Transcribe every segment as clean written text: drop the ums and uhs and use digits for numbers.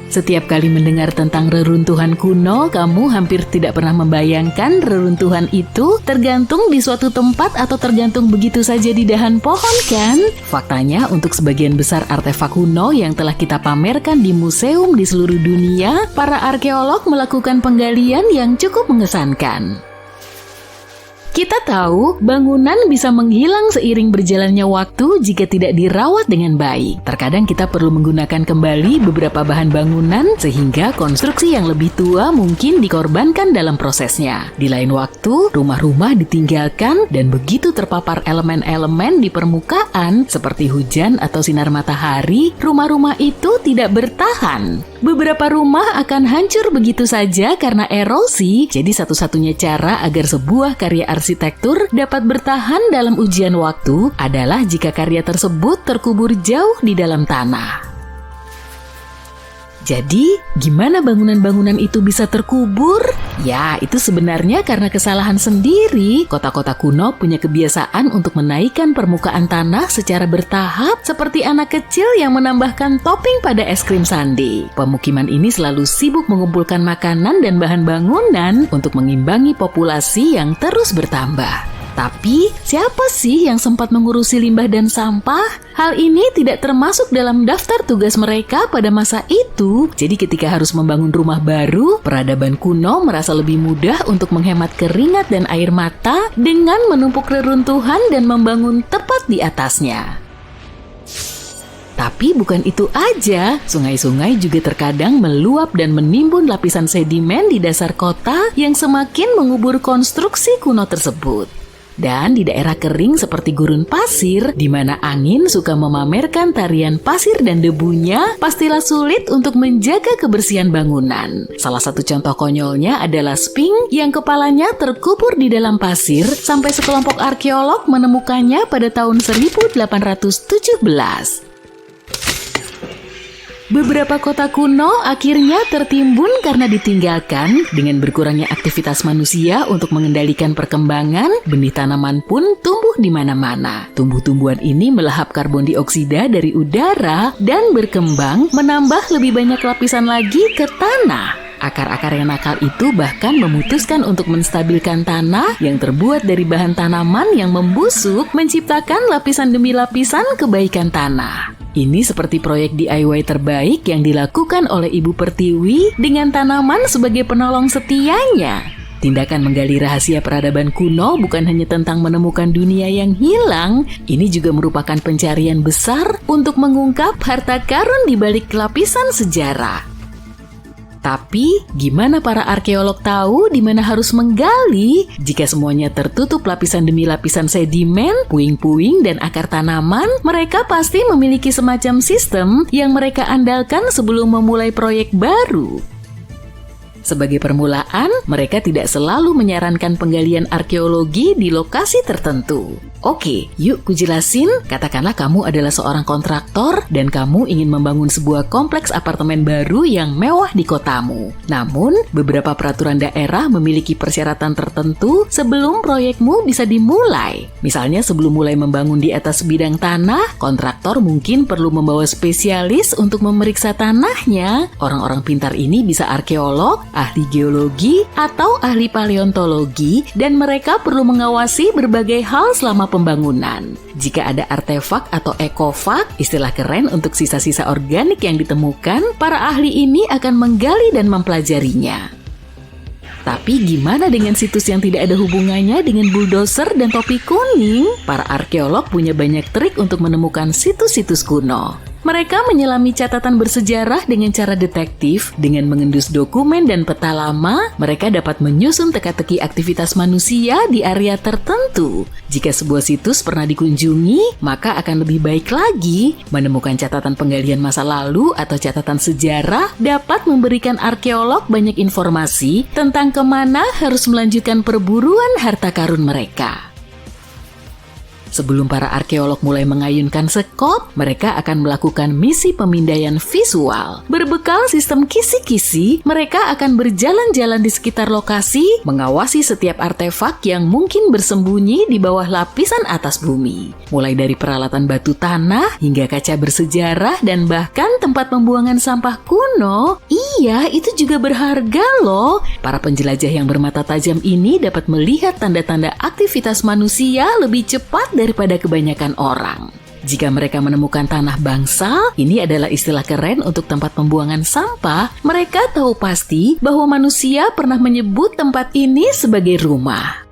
Setiap kali mendengar tentang reruntuhan kuno, kamu hampir tidak pernah membayangkan reruntuhan itu tergantung di suatu tempat atau tergantung begitu saja di dahan pohon, kan? Faktanya, untuk sebagian besar artefak kuno yang telah kita pamerkan di museum di seluruh dunia, para arkeolog melakukan penggalian yang cukup mengesankan. Kita tahu bangunan bisa menghilang seiring berjalannya waktu jika tidak dirawat dengan baik. Terkadang kita perlu menggunakan kembali beberapa bahan bangunan sehingga konstruksi yang lebih tua mungkin dikorbankan dalam prosesnya. Di lain waktu, rumah-rumah ditinggalkan dan begitu terpapar elemen-elemen di permukaan seperti hujan atau sinar matahari, rumah-rumah itu tidak bertahan. Beberapa rumah akan hancur begitu saja karena erosi, jadi satu-satunya cara agar sebuah karya arsitektur dapat bertahan dalam ujian waktu adalah jika karya tersebut terkubur jauh di dalam tanah. Jadi, gimana bangunan-bangunan itu bisa terkubur? Ya, itu sebenarnya karena kesalahan sendiri. Kota-kota kuno punya kebiasaan untuk menaikkan permukaan tanah secara bertahap seperti anak kecil yang menambahkan topping pada es krim sundae. Pemukiman ini selalu sibuk mengumpulkan makanan dan bahan bangunan untuk mengimbangi populasi yang terus bertambah. Tapi, siapa sih yang sempat mengurusi limbah dan sampah? Hal ini tidak termasuk dalam daftar tugas mereka pada masa itu. Jadi ketika harus membangun rumah baru, peradaban kuno merasa lebih mudah untuk menghemat keringat dan air mata dengan menumpuk reruntuhan dan membangun tepat di atasnya. Tapi bukan itu aja, sungai-sungai juga terkadang meluap dan menimbun lapisan sedimen di dasar kota yang semakin mengubur konstruksi kuno tersebut. Dan di daerah kering seperti gurun pasir, di mana angin suka memamerkan tarian pasir dan debunya, pastilah sulit untuk menjaga kebersihan bangunan. Salah satu contoh konyolnya adalah Sphinx yang kepalanya terkubur di dalam pasir sampai sekelompok arkeolog menemukannya pada tahun 1817. Beberapa kota kuno akhirnya tertimbun karena ditinggalkan. Dengan berkurangnya aktivitas manusia untuk mengendalikan perkembangan, benih tanaman pun tumbuh di mana-mana. Tumbuh-tumbuhan ini melahap karbon dioksida dari udara dan berkembang menambah lebih banyak lapisan lagi ke tanah. Akar-akar yang nakal itu bahkan memutuskan untuk menstabilkan tanah yang terbuat dari bahan tanaman yang membusuk, menciptakan lapisan demi lapisan kebaikan tanah. Ini seperti proyek DIY terbaik yang dilakukan oleh Ibu Pertiwi dengan tanaman sebagai penolong setianya. Tindakan menggali rahasia peradaban kuno bukan hanya tentang menemukan dunia yang hilang, ini juga merupakan pencarian besar untuk mengungkap harta karun di balik lapisan sejarah. Tapi, gimana para arkeolog tahu di mana harus menggali? Jika semuanya tertutup lapisan demi lapisan sedimen, puing-puing, dan akar tanaman, mereka pasti memiliki semacam sistem yang mereka andalkan sebelum memulai proyek baru. Sebagai permulaan, mereka tidak selalu menyarankan penggalian arkeologi di lokasi tertentu. Oke, yuk kujelasin. Katakanlah kamu adalah seorang kontraktor dan kamu ingin membangun sebuah kompleks apartemen baru yang mewah di kotamu. Namun, beberapa peraturan daerah memiliki persyaratan tertentu sebelum proyekmu bisa dimulai. Misalnya sebelum mulai membangun di atas bidang tanah, kontraktor mungkin perlu membawa spesialis untuk memeriksa tanahnya. Orang-orang pintar ini bisa arkeolog, ahli geologi, atau ahli paleontologi, dan mereka perlu mengawasi berbagai hal selama pembangunan. Jika ada artefak atau ekofak, istilah keren untuk sisa-sisa organik yang ditemukan, para ahli ini akan menggali dan mempelajarinya. Tapi gimana dengan situs yang tidak ada hubungannya dengan bulldozer dan topi kuning? Para arkeolog punya banyak trik untuk menemukan situs-situs kuno. Mereka menyelami catatan bersejarah dengan cara detektif. Dengan mengendus dokumen dan peta lama, mereka dapat menyusun teka-teki aktivitas manusia di area tertentu. Jika sebuah situs pernah dikunjungi, maka akan lebih baik lagi. Menemukan catatan penggalian masa lalu atau catatan sejarah dapat memberikan arkeolog banyak informasi tentang kemana harus melanjutkan perburuan harta karun mereka. Sebelum para arkeolog mulai mengayunkan sekop, mereka akan melakukan misi pemindaian visual. Berbekal sistem kisi-kisi, mereka akan berjalan-jalan di sekitar lokasi, mengawasi setiap artefak yang mungkin bersembunyi di bawah lapisan atas bumi. Mulai dari peralatan batu tanah, hingga kaca bersejarah, dan bahkan tempat pembuangan sampah kuno. Iya, itu juga berharga loh. Para penjelajah yang bermata tajam ini dapat melihat tanda-tanda aktivitas manusia lebih cepat daripada kebanyakan orang. Jika mereka menemukan tanah bangsal, ini adalah istilah keren untuk tempat pembuangan sampah, mereka tahu pasti bahwa manusia pernah menyebut tempat ini sebagai rumah.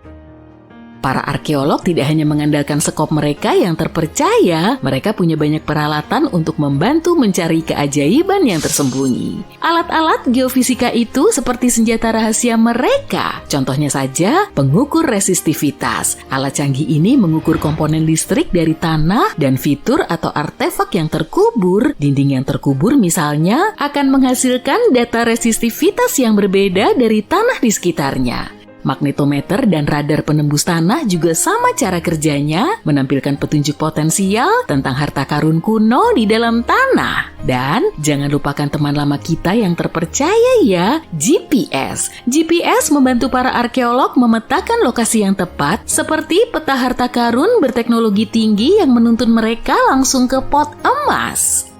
Para arkeolog tidak hanya mengandalkan sekop mereka yang terpercaya, mereka punya banyak peralatan untuk membantu mencari keajaiban yang tersembunyi. Alat-alat geofisika itu seperti senjata rahasia mereka. Contohnya saja, pengukur resistivitas. Alat canggih ini mengukur komponen listrik dari tanah dan fitur atau artefak yang terkubur. Dinding yang terkubur misalnya akan menghasilkan data resistivitas yang berbeda dari tanah di sekitarnya. Magnetometer dan radar penembus tanah juga sama cara kerjanya, menampilkan petunjuk potensial tentang harta karun kuno di dalam tanah. Dan jangan lupakan teman lama kita yang terpercaya ya, GPS. GPS membantu para arkeolog memetakan lokasi yang tepat, seperti peta harta karun berteknologi tinggi yang menuntun mereka langsung ke pot emas.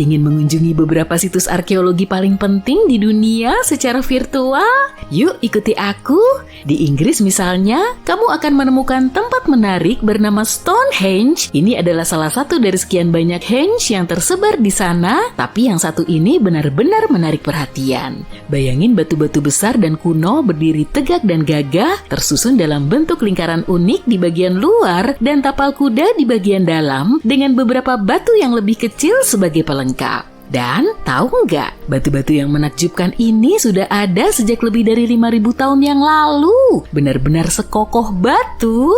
Ingin mengunjungi beberapa situs arkeologi paling penting di dunia secara virtual? Yuk ikuti aku. Di Inggris misalnya, kamu akan menemukan tempat menarik bernama Stonehenge. Ini adalah salah satu dari sekian banyak henge yang tersebar di sana, tapi yang satu ini benar-benar menarik perhatian. Bayangin batu-batu besar dan kuno berdiri tegak dan gagah, tersusun dalam bentuk lingkaran unik di bagian luar dan tapal kuda di bagian dalam, dengan beberapa batu yang lebih kecil sebagai pelengkap. Dan tahu nggak, batu-batu yang menakjubkan ini sudah ada sejak lebih dari 5.000 tahun yang lalu. Benar-benar sekokoh batu.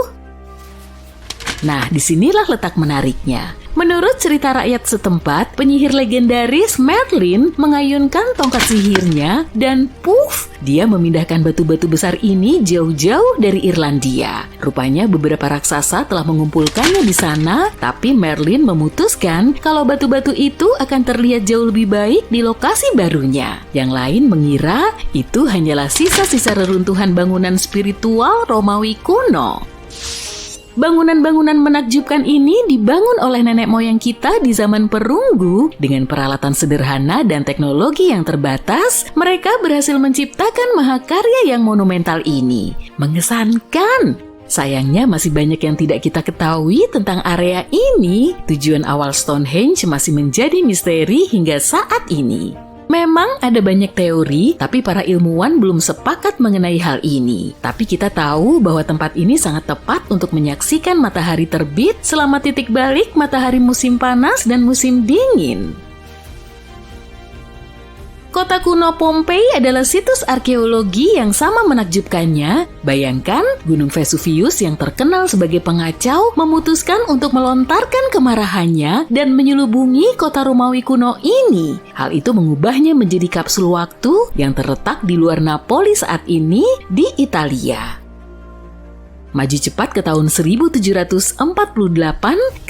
Nah, disinilah letak menariknya. Menurut cerita rakyat setempat, penyihir legendaris Merlin mengayunkan tongkat sihirnya dan puff, dia memindahkan batu-batu besar ini jauh-jauh dari Irlandia. Rupanya beberapa raksasa telah mengumpulkannya di sana, tapi Merlin memutuskan kalau batu-batu itu akan terlihat jauh lebih baik di lokasi barunya. Yang lain mengira itu hanyalah sisa-sisa reruntuhan bangunan spiritual Romawi kuno. Bangunan-bangunan menakjubkan ini dibangun oleh nenek moyang kita di zaman perunggu. Dengan peralatan sederhana dan teknologi yang terbatas, mereka berhasil menciptakan mahakarya yang monumental ini. Mengesankan! Sayangnya masih banyak yang tidak kita ketahui tentang area ini. Tujuan awal Stonehenge masih menjadi misteri hingga saat ini. Memang ada banyak teori, tapi para ilmuwan belum sepakat mengenai hal ini. Tapi kita tahu bahwa tempat ini sangat tepat untuk menyaksikan matahari terbit selama titik balik matahari musim panas dan musim dingin. Kota kuno Pompei adalah situs arkeologi yang sama menakjubkannya. Bayangkan, Gunung Vesuvius yang terkenal sebagai pengacau memutuskan untuk melontarkan kemarahannya dan menyelubungi kota Romawi kuno ini. Hal itu mengubahnya menjadi kapsul waktu yang terletak di luar Napoli saat ini di Italia. Maju cepat ke tahun 1748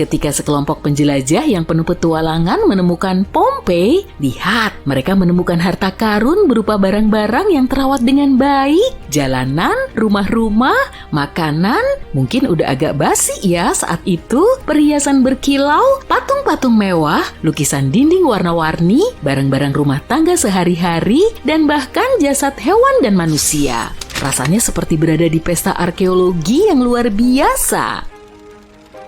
ketika sekelompok penjelajah yang penuh petualangan menemukan Pompei. Lihat, mereka menemukan harta karun berupa barang-barang yang terawat dengan baik. Jalanan, rumah-rumah, makanan, mungkin udah agak basi ya saat itu. Perhiasan berkilau, patung-patung mewah, lukisan dinding warna-warni, barang-barang rumah tangga sehari-hari, dan bahkan jasad hewan dan manusia. Rasanya seperti berada di pesta arkeologi yang luar biasa.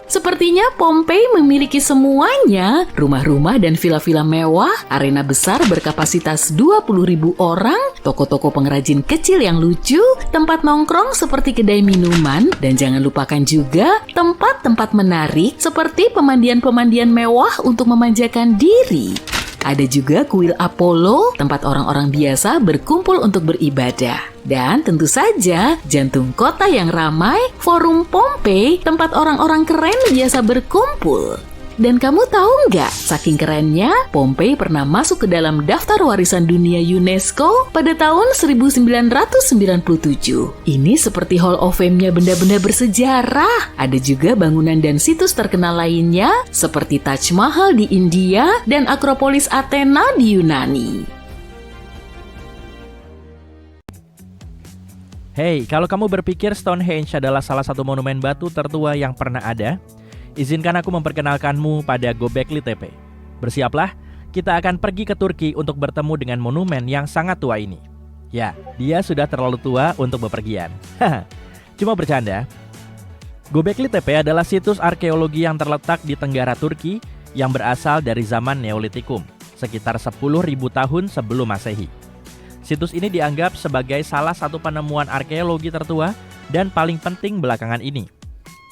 Sepertinya Pompei memiliki semuanya, rumah-rumah dan villa-villa mewah, arena besar berkapasitas 20.000 orang, toko-toko pengrajin kecil yang lucu, tempat nongkrong seperti kedai minuman, dan jangan lupakan juga tempat-tempat menarik seperti pemandian-pemandian mewah untuk memanjakan diri. Ada juga kuil Apollo, tempat orang-orang biasa berkumpul untuk beribadah. Dan tentu saja, jantung kota yang ramai, Forum Pompei, tempat orang-orang keren biasa berkumpul. Dan kamu tahu nggak, saking kerennya, Pompei pernah masuk ke dalam daftar warisan dunia UNESCO pada tahun 1997. Ini seperti Hall of Fame-nya benda-benda bersejarah. Ada juga bangunan dan situs terkenal lainnya seperti Taj Mahal di India dan Akropolis Athena di Yunani. Hey, kalau kamu berpikir Stonehenge adalah salah satu monumen batu tertua yang pernah ada, izinkan aku memperkenalkanmu pada Göbekli Tepe. Bersiaplah, kita akan pergi ke Turki untuk bertemu dengan monumen yang sangat tua ini. Ya, dia sudah terlalu tua untuk bepergian. Cuma bercanda. Göbekli Tepe adalah situs arkeologi yang terletak di tenggara Turki yang berasal dari zaman Neolitikum, sekitar 10.000 tahun sebelum Masehi. Situs ini dianggap sebagai salah satu penemuan arkeologi tertua dan paling penting belakangan ini.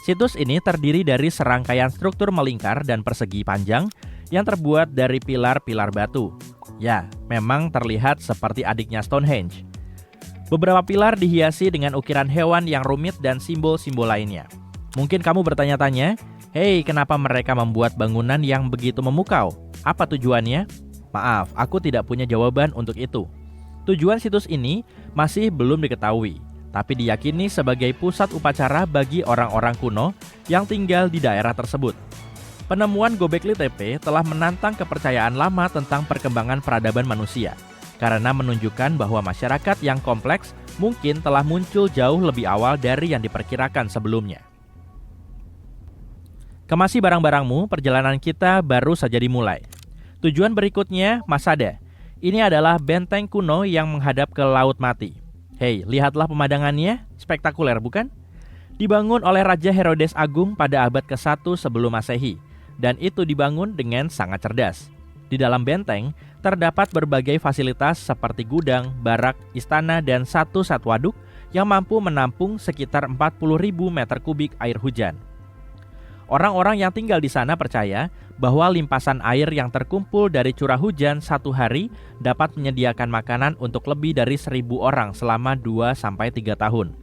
Situs ini terdiri dari serangkaian struktur melingkar dan persegi panjang yang terbuat dari pilar-pilar batu. Ya, memang terlihat seperti adiknya Stonehenge. Beberapa pilar dihiasi dengan ukiran hewan yang rumit dan simbol-simbol lainnya. Mungkin kamu bertanya-tanya, "Hei, kenapa mereka membuat bangunan yang begitu memukau? Apa tujuannya?" Maaf, aku tidak punya jawaban untuk itu. Tujuan situs ini masih belum diketahui, tapi diyakini sebagai pusat upacara bagi orang-orang kuno yang tinggal di daerah tersebut. Penemuan Göbekli Tepe telah menantang kepercayaan lama tentang perkembangan peradaban manusia, karena menunjukkan bahwa masyarakat yang kompleks mungkin telah muncul jauh lebih awal dari yang diperkirakan sebelumnya. Kemasi barang-barangmu, perjalanan kita baru saja dimulai. Tujuan berikutnya, Masada. Ini adalah benteng kuno yang menghadap ke Laut Mati. Hei, lihatlah pemandangannya, spektakuler bukan? Dibangun oleh Raja Herodes Agung pada abad ke-1 sebelum Masehi, dan itu dibangun dengan sangat cerdas. Di dalam benteng, terdapat berbagai fasilitas seperti gudang, barak, istana, dan satu waduk yang mampu menampung sekitar 40.000 meter kubik air hujan. Orang-orang yang tinggal di sana percaya bahwa limpasan air yang terkumpul dari curah hujan satu hari dapat menyediakan makanan untuk lebih dari 1.000 orang selama 2-3 tahun.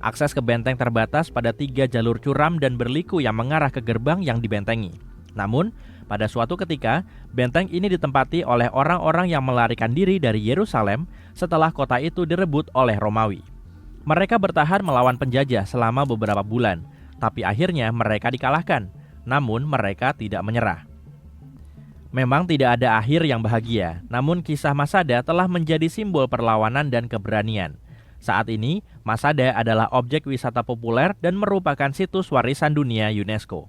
Akses ke benteng terbatas pada 3 jalur curam dan berliku yang mengarah ke gerbang yang dibentengi. Namun, pada suatu ketika, benteng ini ditempati oleh orang-orang yang melarikan diri dari Yerusalem setelah kota itu direbut oleh Romawi. Mereka bertahan melawan penjajah selama beberapa bulan, tapi akhirnya mereka dikalahkan, namun mereka tidak menyerah. Memang tidak ada akhir yang bahagia, namun kisah Masada telah menjadi simbol perlawanan dan keberanian. Saat ini, Masada adalah objek wisata populer dan merupakan situs warisan dunia UNESCO.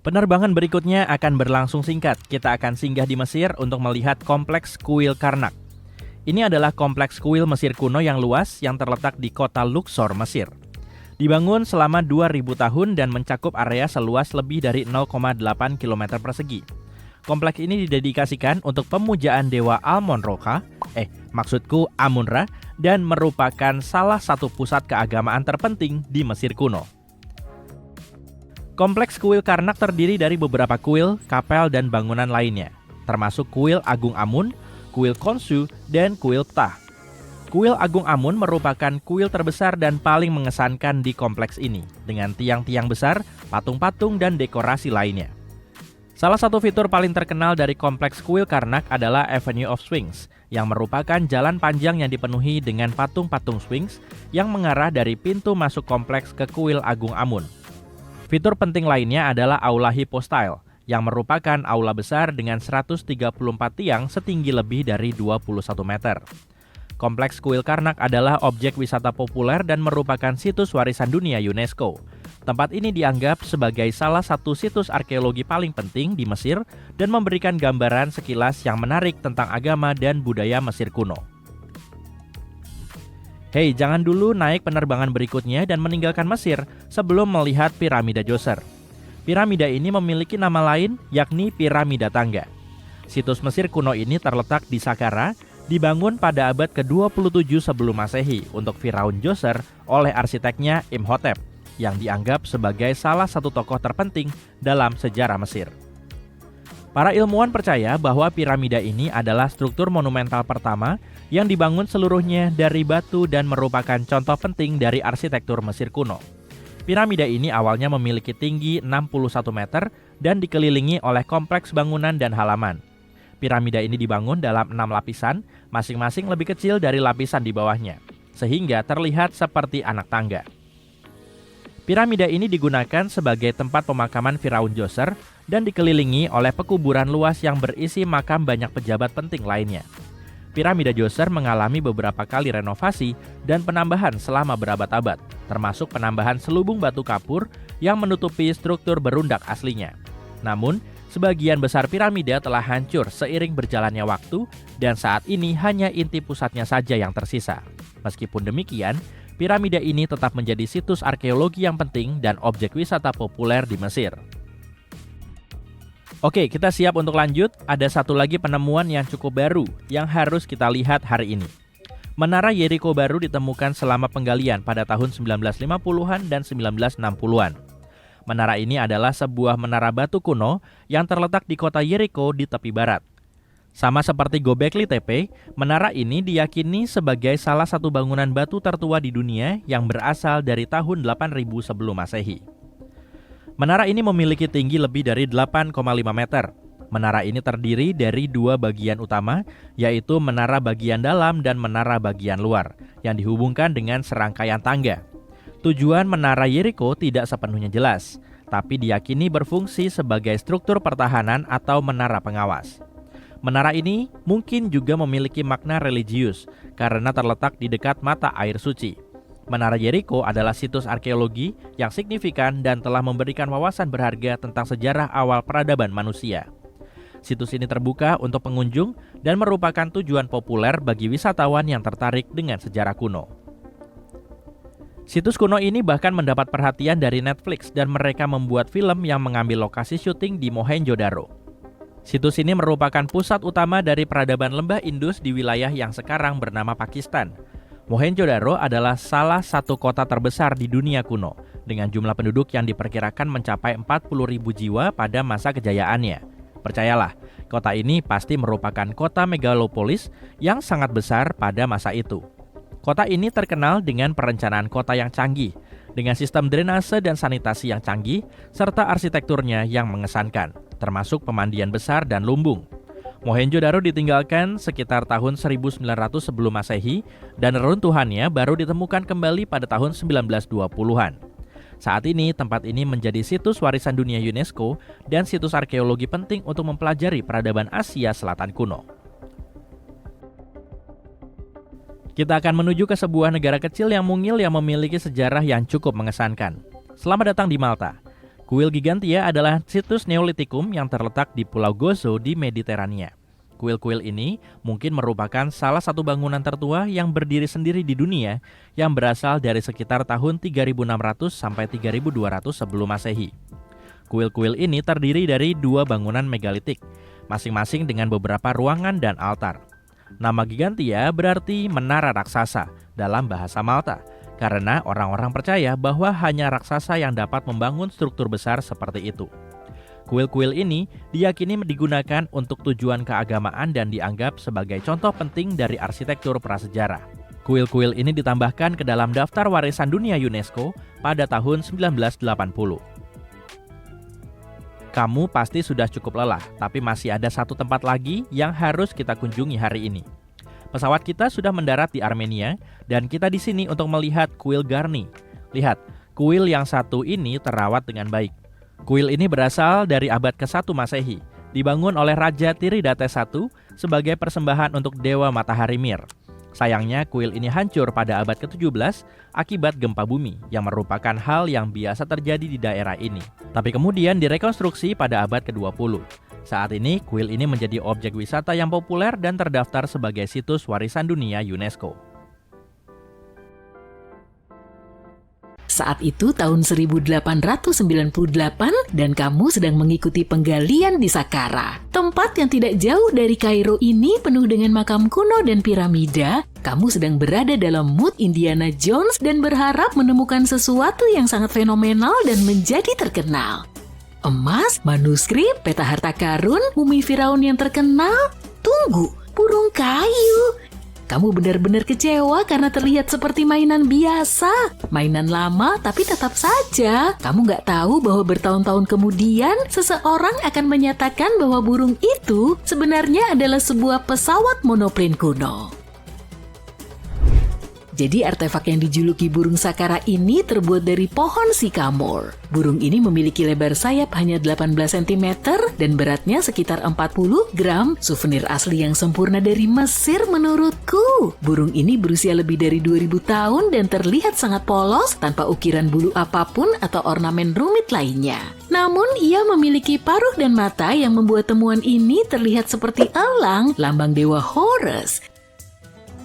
Penerbangan berikutnya akan berlangsung singkat. Kita akan singgah di Mesir untuk melihat kompleks kuil Karnak. Ini adalah kompleks kuil Mesir kuno yang luas yang terletak di kota Luxor, Mesir. Dibangun selama 2.000 tahun dan mencakup area seluas lebih dari 0,8 km persegi. Kompleks ini didedikasikan untuk pemujaan dewa Amun-Ra, Amun-Ra, dan merupakan salah satu pusat keagamaan terpenting di Mesir kuno. Kompleks kuil Karnak terdiri dari beberapa kuil, kapel, dan bangunan lainnya, termasuk kuil Agung Amun, kuil Khonsu, dan kuil Ptah. Kuil Agung Amun merupakan kuil terbesar dan paling mengesankan di kompleks ini, dengan tiang-tiang besar, patung-patung, dan dekorasi lainnya. Salah satu fitur paling terkenal dari kompleks kuil Karnak adalah Avenue of Sphinx, yang merupakan jalan panjang yang dipenuhi dengan patung-patung Sphinx yang mengarah dari pintu masuk kompleks ke kuil Agung Amun. Fitur penting lainnya adalah Aula Hypostyle, yang merupakan aula besar dengan 134 tiang setinggi lebih dari 21 meter. Kompleks kuil Karnak adalah objek wisata populer dan merupakan situs warisan dunia UNESCO. Tempat ini dianggap sebagai salah satu situs arkeologi paling penting di Mesir dan memberikan gambaran sekilas yang menarik tentang agama dan budaya Mesir kuno. Hei, jangan dulu naik penerbangan berikutnya dan meninggalkan Mesir sebelum melihat piramida Djoser. Piramida ini memiliki nama lain, yakni piramida tangga. Situs Mesir kuno ini terletak di Saqqara, dibangun pada abad ke-27 sebelum Masehi untuk Firaun Djoser oleh arsiteknya Imhotep, yang dianggap sebagai salah satu tokoh terpenting dalam sejarah Mesir. Para ilmuwan percaya bahwa piramida ini adalah struktur monumental pertama yang dibangun seluruhnya dari batu dan merupakan contoh penting dari arsitektur Mesir kuno. Piramida ini awalnya memiliki tinggi 61 meter dan dikelilingi oleh kompleks bangunan dan halaman. Piramida ini dibangun dalam 6 lapisan, masing-masing lebih kecil dari lapisan di bawahnya, sehingga terlihat seperti anak tangga. Piramida ini digunakan sebagai tempat pemakaman Firaun Djoser dan dikelilingi oleh pekuburan luas yang berisi makam banyak pejabat penting lainnya. Piramida Djoser mengalami beberapa kali renovasi dan penambahan selama berabad-abad, termasuk penambahan selubung batu kapur yang menutupi struktur berundak aslinya. Namun, sebagian besar piramida telah hancur seiring berjalannya waktu dan saat ini hanya inti pusatnya saja yang tersisa. Meskipun demikian, piramida ini tetap menjadi situs arkeologi yang penting dan objek wisata populer di Mesir. Oke, kita siap untuk lanjut. Ada satu lagi penemuan yang cukup baru yang harus kita lihat hari ini. Menara Yeriko baru ditemukan selama penggalian pada tahun 1950-an dan 1960-an. Menara ini adalah sebuah menara batu kuno yang terletak di kota Yeriko di tepi barat. Sama seperti Göbekli Tepe, menara ini diyakini sebagai salah satu bangunan batu tertua di dunia yang berasal dari tahun 8000 sebelum Masehi. Menara ini memiliki tinggi lebih dari 8,5 meter. Menara ini terdiri dari dua bagian utama, yaitu menara bagian dalam dan menara bagian luar, yang dihubungkan dengan serangkaian tangga. Tujuan menara Yeriko tidak sepenuhnya jelas, tapi diyakini berfungsi sebagai struktur pertahanan atau menara pengawas. Menara ini mungkin juga memiliki makna religius, karena terletak di dekat mata air suci. Menara Yeriko adalah situs arkeologi yang signifikan dan telah memberikan wawasan berharga tentang sejarah awal peradaban manusia. Situs ini terbuka untuk pengunjung dan merupakan tujuan populer bagi wisatawan yang tertarik dengan sejarah kuno. Situs kuno ini bahkan mendapat perhatian dari Netflix dan mereka membuat film yang mengambil lokasi syuting di Mohenjo-daro. Situs ini merupakan pusat utama dari peradaban lembah Indus di wilayah yang sekarang bernama Pakistan. Mohenjo-daro adalah salah satu kota terbesar di dunia kuno, dengan jumlah penduduk yang diperkirakan mencapai 40.000 jiwa pada masa kejayaannya. Percayalah, kota ini pasti merupakan kota megalopolis yang sangat besar pada masa itu. Kota ini terkenal dengan perencanaan kota yang canggih, dengan sistem drainase dan sanitasi yang canggih, serta arsitekturnya yang mengesankan, termasuk pemandian besar dan lumbung. Mohenjo-daro ditinggalkan sekitar tahun 1900 sebelum Masehi dan reruntuhannya baru ditemukan kembali pada tahun 1920-an. Saat ini, tempat ini menjadi situs warisan dunia UNESCO dan situs arkeologi penting untuk mempelajari peradaban Asia Selatan kuno. Kita akan menuju ke sebuah negara kecil yang mungil yang memiliki sejarah yang cukup mengesankan. Selamat datang di Malta. Kuil Gigantia adalah situs Neolitikum yang terletak di Pulau Gozo di Mediterania. Kuil-kuil ini mungkin merupakan salah satu bangunan tertua yang berdiri sendiri di dunia yang berasal dari sekitar tahun 3600 sampai 3200 sebelum Masehi. Kuil-kuil ini terdiri dari dua bangunan megalitik, masing-masing dengan beberapa ruangan dan altar. Nama Gigantia berarti menara raksasa dalam bahasa Malta, karena orang-orang percaya bahwa hanya raksasa yang dapat membangun struktur besar seperti itu. Kuil-kuil ini diyakini digunakan untuk tujuan keagamaan dan dianggap sebagai contoh penting dari arsitektur prasejarah. Kuil-kuil ini ditambahkan ke dalam daftar warisan dunia UNESCO pada tahun 1980. Kamu pasti sudah cukup lelah, tapi masih ada satu tempat lagi yang harus kita kunjungi hari ini. Pesawat kita sudah mendarat di Armenia dan kita di sini untuk melihat kuil Garni. Lihat, kuil yang satu ini terawat dengan baik. Kuil ini berasal dari abad ke-1 Masehi, dibangun oleh Raja Tiridate I sebagai persembahan untuk Dewa Matahari Mir. Sayangnya kuil ini hancur pada abad ke-17 akibat gempa bumi yang merupakan hal yang biasa terjadi di daerah ini. Tapi kemudian direkonstruksi pada abad ke-20. Saat ini, kuil ini menjadi objek wisata yang populer dan terdaftar sebagai situs warisan dunia UNESCO. Saat itu tahun 1898 dan kamu sedang mengikuti penggalian di Saqqara. Tempat yang tidak jauh dari Kairo ini penuh dengan makam kuno dan piramida. Kamu sedang berada dalam mood Indiana Jones dan berharap menemukan sesuatu yang sangat fenomenal dan menjadi terkenal. Emas, manuskrip, peta harta karun, mumi Firaun yang terkenal. Tunggu, burung kayu. Kamu benar-benar kecewa karena terlihat seperti mainan biasa. Mainan lama tapi tetap saja kamu nggak tahu bahwa bertahun-tahun kemudian seseorang akan menyatakan bahwa burung itu sebenarnya adalah sebuah pesawat monoplane kuno. Jadi artefak yang dijuluki burung Sakara ini terbuat dari pohon sycamore. Burung ini memiliki lebar sayap hanya 18 cm dan beratnya sekitar 40 gram, souvenir asli yang sempurna dari Mesir menurutku. Burung ini berusia lebih dari 2000 tahun dan terlihat sangat polos tanpa ukiran bulu apapun atau ornamen rumit lainnya. Namun ia memiliki paruh dan mata yang membuat temuan ini terlihat seperti elang, lambang dewa Horus.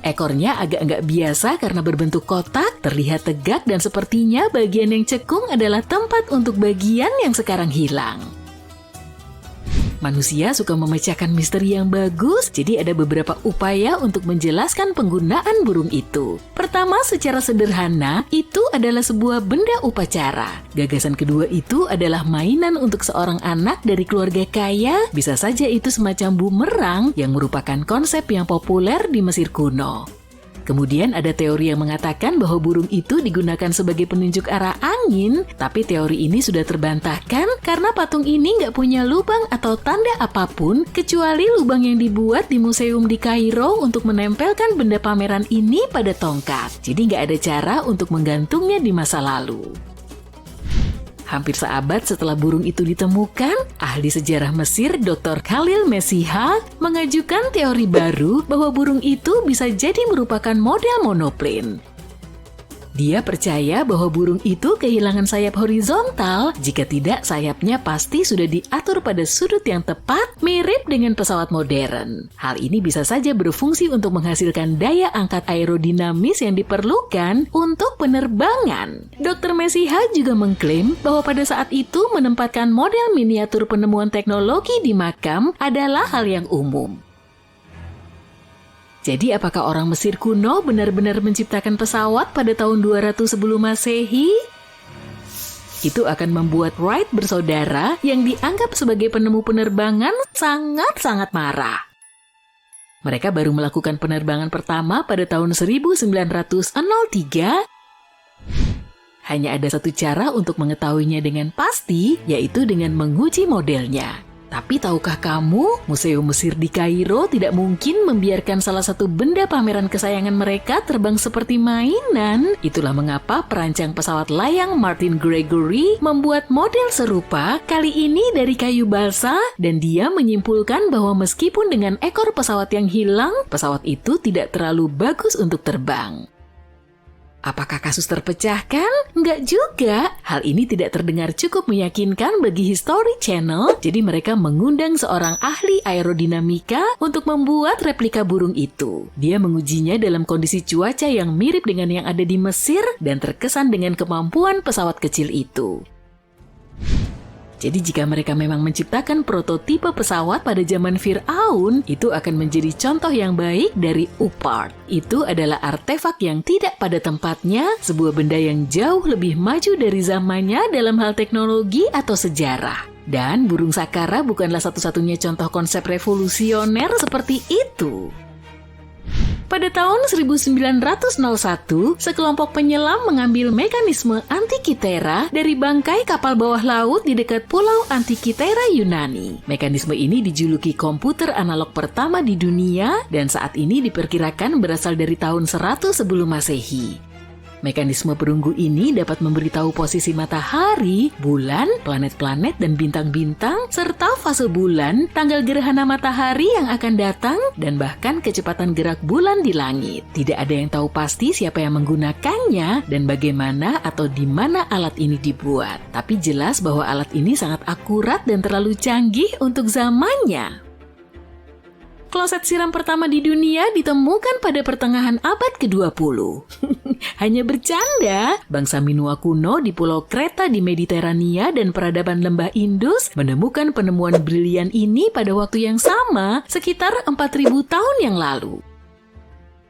Ekornya agak nggak biasa karena berbentuk kotak, terlihat tegak dan sepertinya bagian yang cekung adalah tempat untuk bagian yang sekarang hilang. Manusia suka memecahkan misteri yang bagus, jadi ada beberapa upaya untuk menjelaskan penggunaan burung itu. Pertama, secara sederhana, itu adalah sebuah benda upacara. Gagasan kedua itu adalah mainan untuk seorang anak dari keluarga kaya, bisa saja itu semacam bumerang yang merupakan konsep yang populer di Mesir kuno. Kemudian ada teori yang mengatakan bahwa burung itu digunakan sebagai penunjuk arah angin, tapi teori ini sudah terbantahkan karena patung ini nggak punya lubang atau tanda apapun kecuali lubang yang dibuat di museum di Kairo untuk menempelkan benda pameran ini pada tongkat. Jadi nggak ada cara untuk menggantungnya di masa lalu. Hampir seabad setelah burung itu ditemukan, ahli sejarah Mesir Dr. Khalil Mesihah mengajukan teori baru bahwa burung itu bisa jadi merupakan model monoplane. Dia percaya bahwa burung itu kehilangan sayap horizontal, jika tidak sayapnya pasti sudah diatur pada sudut yang tepat, mirip dengan pesawat modern. Hal ini bisa saja berfungsi untuk menghasilkan daya angkat aerodinamis yang diperlukan untuk penerbangan. Dr. Mesihah juga mengklaim bahwa pada saat itu menempatkan model miniatur penemuan teknologi di makam adalah hal yang umum. Jadi apakah orang Mesir kuno benar-benar menciptakan pesawat pada tahun 200 sebelum Masehi? Itu akan membuat Wright bersaudara yang dianggap sebagai penemu penerbangan sangat-sangat marah. Mereka baru melakukan penerbangan pertama pada tahun 1903. Hanya ada satu cara untuk mengetahuinya dengan pasti, yaitu dengan menguji modelnya. Tapi tahukah kamu, Museum Mesir di Kairo tidak mungkin membiarkan salah satu benda pameran kesayangan mereka terbang seperti mainan. Itulah mengapa perancang pesawat layang Martin Gregory membuat model serupa, kali ini dari kayu balsa, dan dia menyimpulkan bahwa meskipun dengan ekor pesawat yang hilang, pesawat itu tidak terlalu bagus untuk terbang. Apakah kasus terpecahkan? Enggak juga. Hal ini tidak terdengar cukup meyakinkan bagi History Channel, jadi mereka mengundang seorang ahli aerodinamika untuk membuat replika burung itu. Dia mengujinya dalam kondisi cuaca yang mirip dengan yang ada di Mesir dan terkesan dengan kemampuan pesawat kecil itu. Jadi jika mereka memang menciptakan prototipe pesawat pada zaman Fir'aun, itu akan menjadi contoh yang baik dari UPART. Itu adalah artefak yang tidak pada tempatnya, sebuah benda yang jauh lebih maju dari zamannya dalam hal teknologi atau sejarah. Dan burung Sakara bukanlah satu-satunya contoh konsep revolusioner seperti itu. Pada tahun 1901, sekelompok penyelam mengambil mekanisme Antikythera dari bangkai kapal bawah laut di dekat pulau Antikythera Yunani. Mekanisme ini dijuluki komputer analog pertama di dunia dan saat ini diperkirakan berasal dari tahun 100 sebelum Masehi. Mekanisme perunggu ini dapat memberitahu posisi matahari, bulan, planet-planet, dan bintang-bintang, serta fase bulan, tanggal gerhana matahari yang akan datang, dan bahkan kecepatan gerak bulan di langit. Tidak ada yang tahu pasti siapa yang menggunakannya dan bagaimana atau di mana alat ini dibuat. Tapi jelas bahwa alat ini sangat akurat dan terlalu canggih untuk zamannya. Kloset siram pertama di dunia ditemukan pada pertengahan abad ke-20. Hanya bercanda, bangsa Minua kuno di Pulau Kreta di Mediterania dan peradaban lembah Indus menemukan penemuan brilian ini pada waktu yang sama, sekitar 4.000 tahun yang lalu.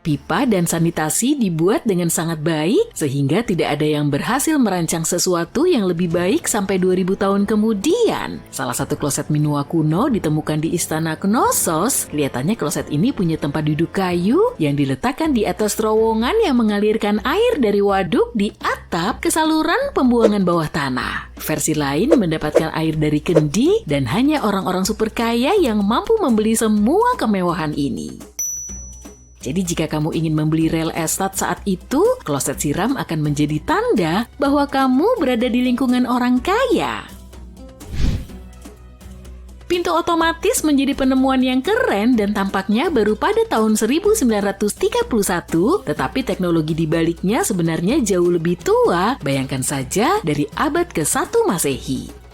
Pipa dan sanitasi dibuat dengan sangat baik sehingga tidak ada yang berhasil merancang sesuatu yang lebih baik sampai 2000 tahun kemudian. Salah satu kloset Minua kuno ditemukan di Istana Knossos. Kelihatannya kloset ini punya tempat duduk kayu yang diletakkan di atas terowongan yang mengalirkan air dari waduk di atap ke saluran pembuangan bawah tanah. Versi lain mendapatkan air dari kendi dan hanya orang-orang super kaya yang mampu membeli semua kemewahan ini. Jadi jika kamu ingin membeli real estate saat itu, kloset siram akan menjadi tanda bahwa kamu berada di lingkungan orang kaya. Pintu otomatis menjadi penemuan yang keren dan tampaknya baru pada tahun 1931, tetapi teknologi di baliknya sebenarnya jauh lebih tua, bayangkan saja dari abad ke-1 Masehi.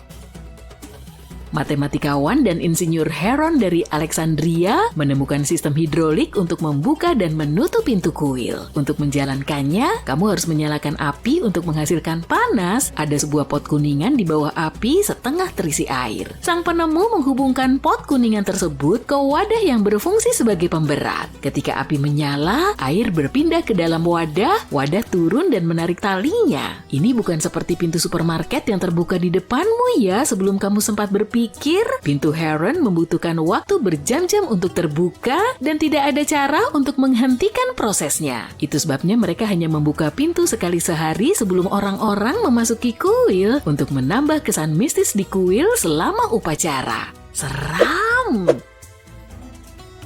Matematikawan dan insinyur Heron dari Alexandria menemukan sistem hidrolik untuk membuka dan menutup pintu kuil. Untuk menjalankannya, kamu harus menyalakan api untuk menghasilkan panas. Ada sebuah pot kuningan di bawah api setengah terisi air. Sang penemu menghubungkan pot kuningan tersebut ke wadah yang berfungsi sebagai pemberat. Ketika api menyala, air berpindah ke dalam wadah, wadah turun dan menarik talinya. Ini bukan seperti pintu supermarket yang terbuka di depanmu ya sebelum kamu sempat berpikir. Pintu Heron membutuhkan waktu berjam-jam untuk terbuka dan tidak ada cara untuk menghentikan prosesnya. Itu sebabnya mereka hanya membuka pintu sekali sehari sebelum orang-orang memasuki kuil untuk menambah kesan mistis di kuil selama upacara. Seram!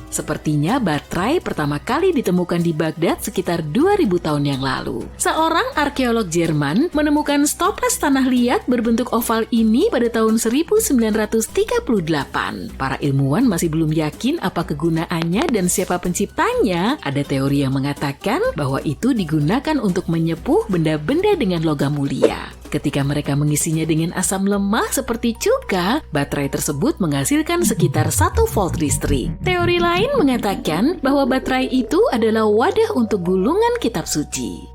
Sepertinya baterai pertama kali ditemukan di Baghdad sekitar 2000 tahun yang lalu. Seorang arkeolog Jerman menemukan stoples tanah liat berbentuk oval ini pada tahun 1938. Para ilmuwan masih belum yakin apa kegunaannya dan siapa penciptanya. Ada teori yang mengatakan bahwa itu digunakan untuk menyepuh benda-benda dengan logam mulia. Ketika mereka mengisinya dengan asam lemah seperti cuka, baterai tersebut menghasilkan sekitar 1 volt listrik. Teori lain mengatakan bahwa baterai itu adalah wadah untuk gulungan kitab suci.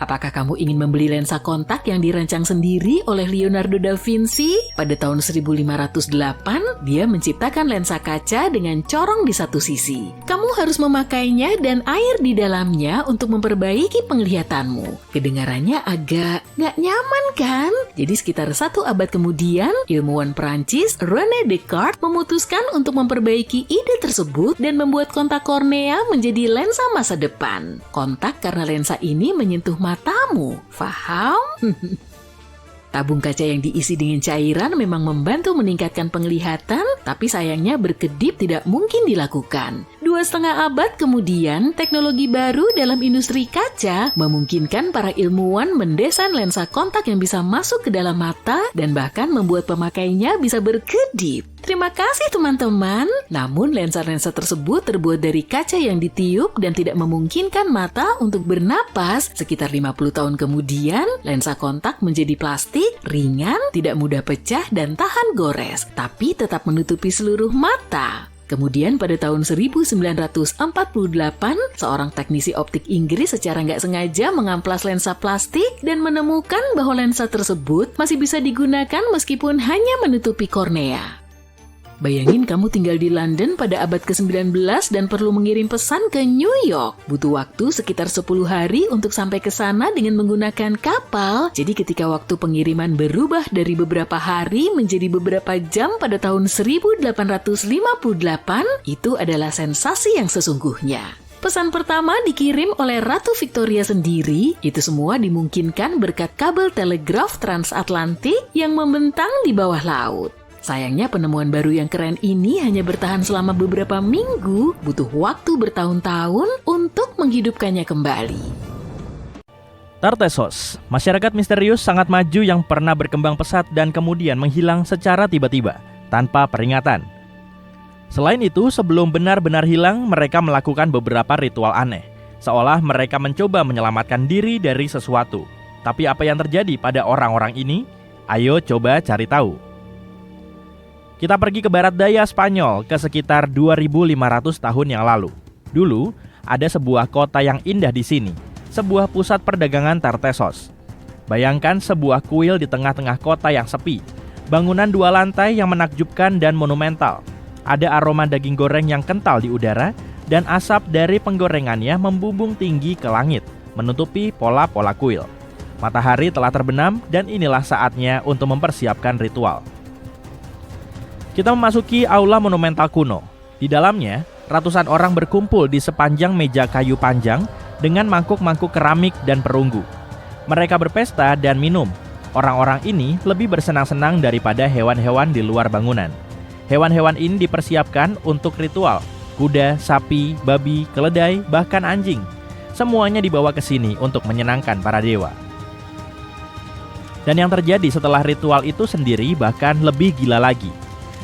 Apakah kamu ingin membeli lensa kontak yang dirancang sendiri oleh Leonardo da Vinci? Pada tahun 1508, dia menciptakan lensa kaca dengan corong di satu sisi. Kamu harus memakainya dan air di dalamnya untuk memperbaiki penglihatanmu. Kedengarannya agak nggak nyaman kan? Jadi sekitar 1 abad kemudian, ilmuwan Prancis René Descartes memutuskan untuk memperbaiki ide tersebut dan membuat kontak kornea menjadi lensa masa depan. Kontak karena lensa ini menyentuh matamu, paham? Tabung kaca yang diisi dengan cairan memang membantu meningkatkan penglihatan, tapi sayangnya berkedip tidak mungkin dilakukan. 2,5 abad kemudian, teknologi baru dalam industri kaca memungkinkan para ilmuwan mendesain lensa kontak yang bisa masuk ke dalam mata dan bahkan membuat pemakainya bisa berkedip. Terima kasih teman-teman. Namun lensa-lensa tersebut terbuat dari kaca yang ditiup dan tidak memungkinkan mata untuk bernapas. Sekitar 50 tahun kemudian, lensa kontak menjadi plastik, ringan, tidak mudah pecah dan tahan gores, tapi tetap menutupi seluruh mata. Kemudian pada tahun 1948, seorang teknisi optik Inggris secara nggak sengaja mengamplas lensa plastik dan menemukan bahwa lensa tersebut masih bisa digunakan meskipun hanya menutupi kornea. Bayangin kamu tinggal di London pada abad ke-19 dan perlu mengirim pesan ke New York. Butuh waktu sekitar 10 hari untuk sampai ke sana dengan menggunakan kapal. Jadi ketika waktu pengiriman berubah dari beberapa hari menjadi beberapa jam pada tahun 1858, itu adalah sensasi yang sesungguhnya. Pesan pertama dikirim oleh Ratu Victoria sendiri. Itu semua dimungkinkan berkat kabel telegraf transatlantik yang membentang di bawah laut. Sayangnya penemuan baru yang keren ini hanya bertahan selama beberapa minggu, butuh waktu bertahun-tahun untuk menghidupkannya kembali. Tartessos, masyarakat misterius sangat maju yang pernah berkembang pesat dan kemudian menghilang secara tiba-tiba, tanpa peringatan. Selain itu, sebelum benar-benar hilang, mereka melakukan beberapa ritual aneh, seolah mereka mencoba menyelamatkan diri dari sesuatu. Tapi apa yang terjadi pada orang-orang ini? Ayo coba cari tahu. Kita pergi ke barat daya Spanyol ke sekitar 2500 tahun yang lalu. Dulu, ada sebuah kota yang indah di sini, sebuah pusat perdagangan Tartessos. Bayangkan sebuah kuil di tengah-tengah kota yang sepi, bangunan 2 lantai yang menakjubkan dan monumental. Ada aroma daging goreng yang kental di udara, dan asap dari penggorengannya membumbung tinggi ke langit, menutupi pola-pola kuil. Matahari telah terbenam dan inilah saatnya untuk mempersiapkan ritual. Kita memasuki aula monumental kuno. Di dalamnya, ratusan orang berkumpul di sepanjang meja kayu panjang dengan mangkuk-mangkuk keramik dan perunggu. Mereka berpesta dan minum. Orang-orang ini lebih bersenang-senang daripada hewan-hewan di luar bangunan. Hewan-hewan ini dipersiapkan untuk ritual. Kuda, sapi, babi, keledai, bahkan anjing. Semuanya dibawa ke sini untuk menyenangkan para dewa. Dan yang terjadi setelah ritual itu sendiri bahkan lebih gila lagi.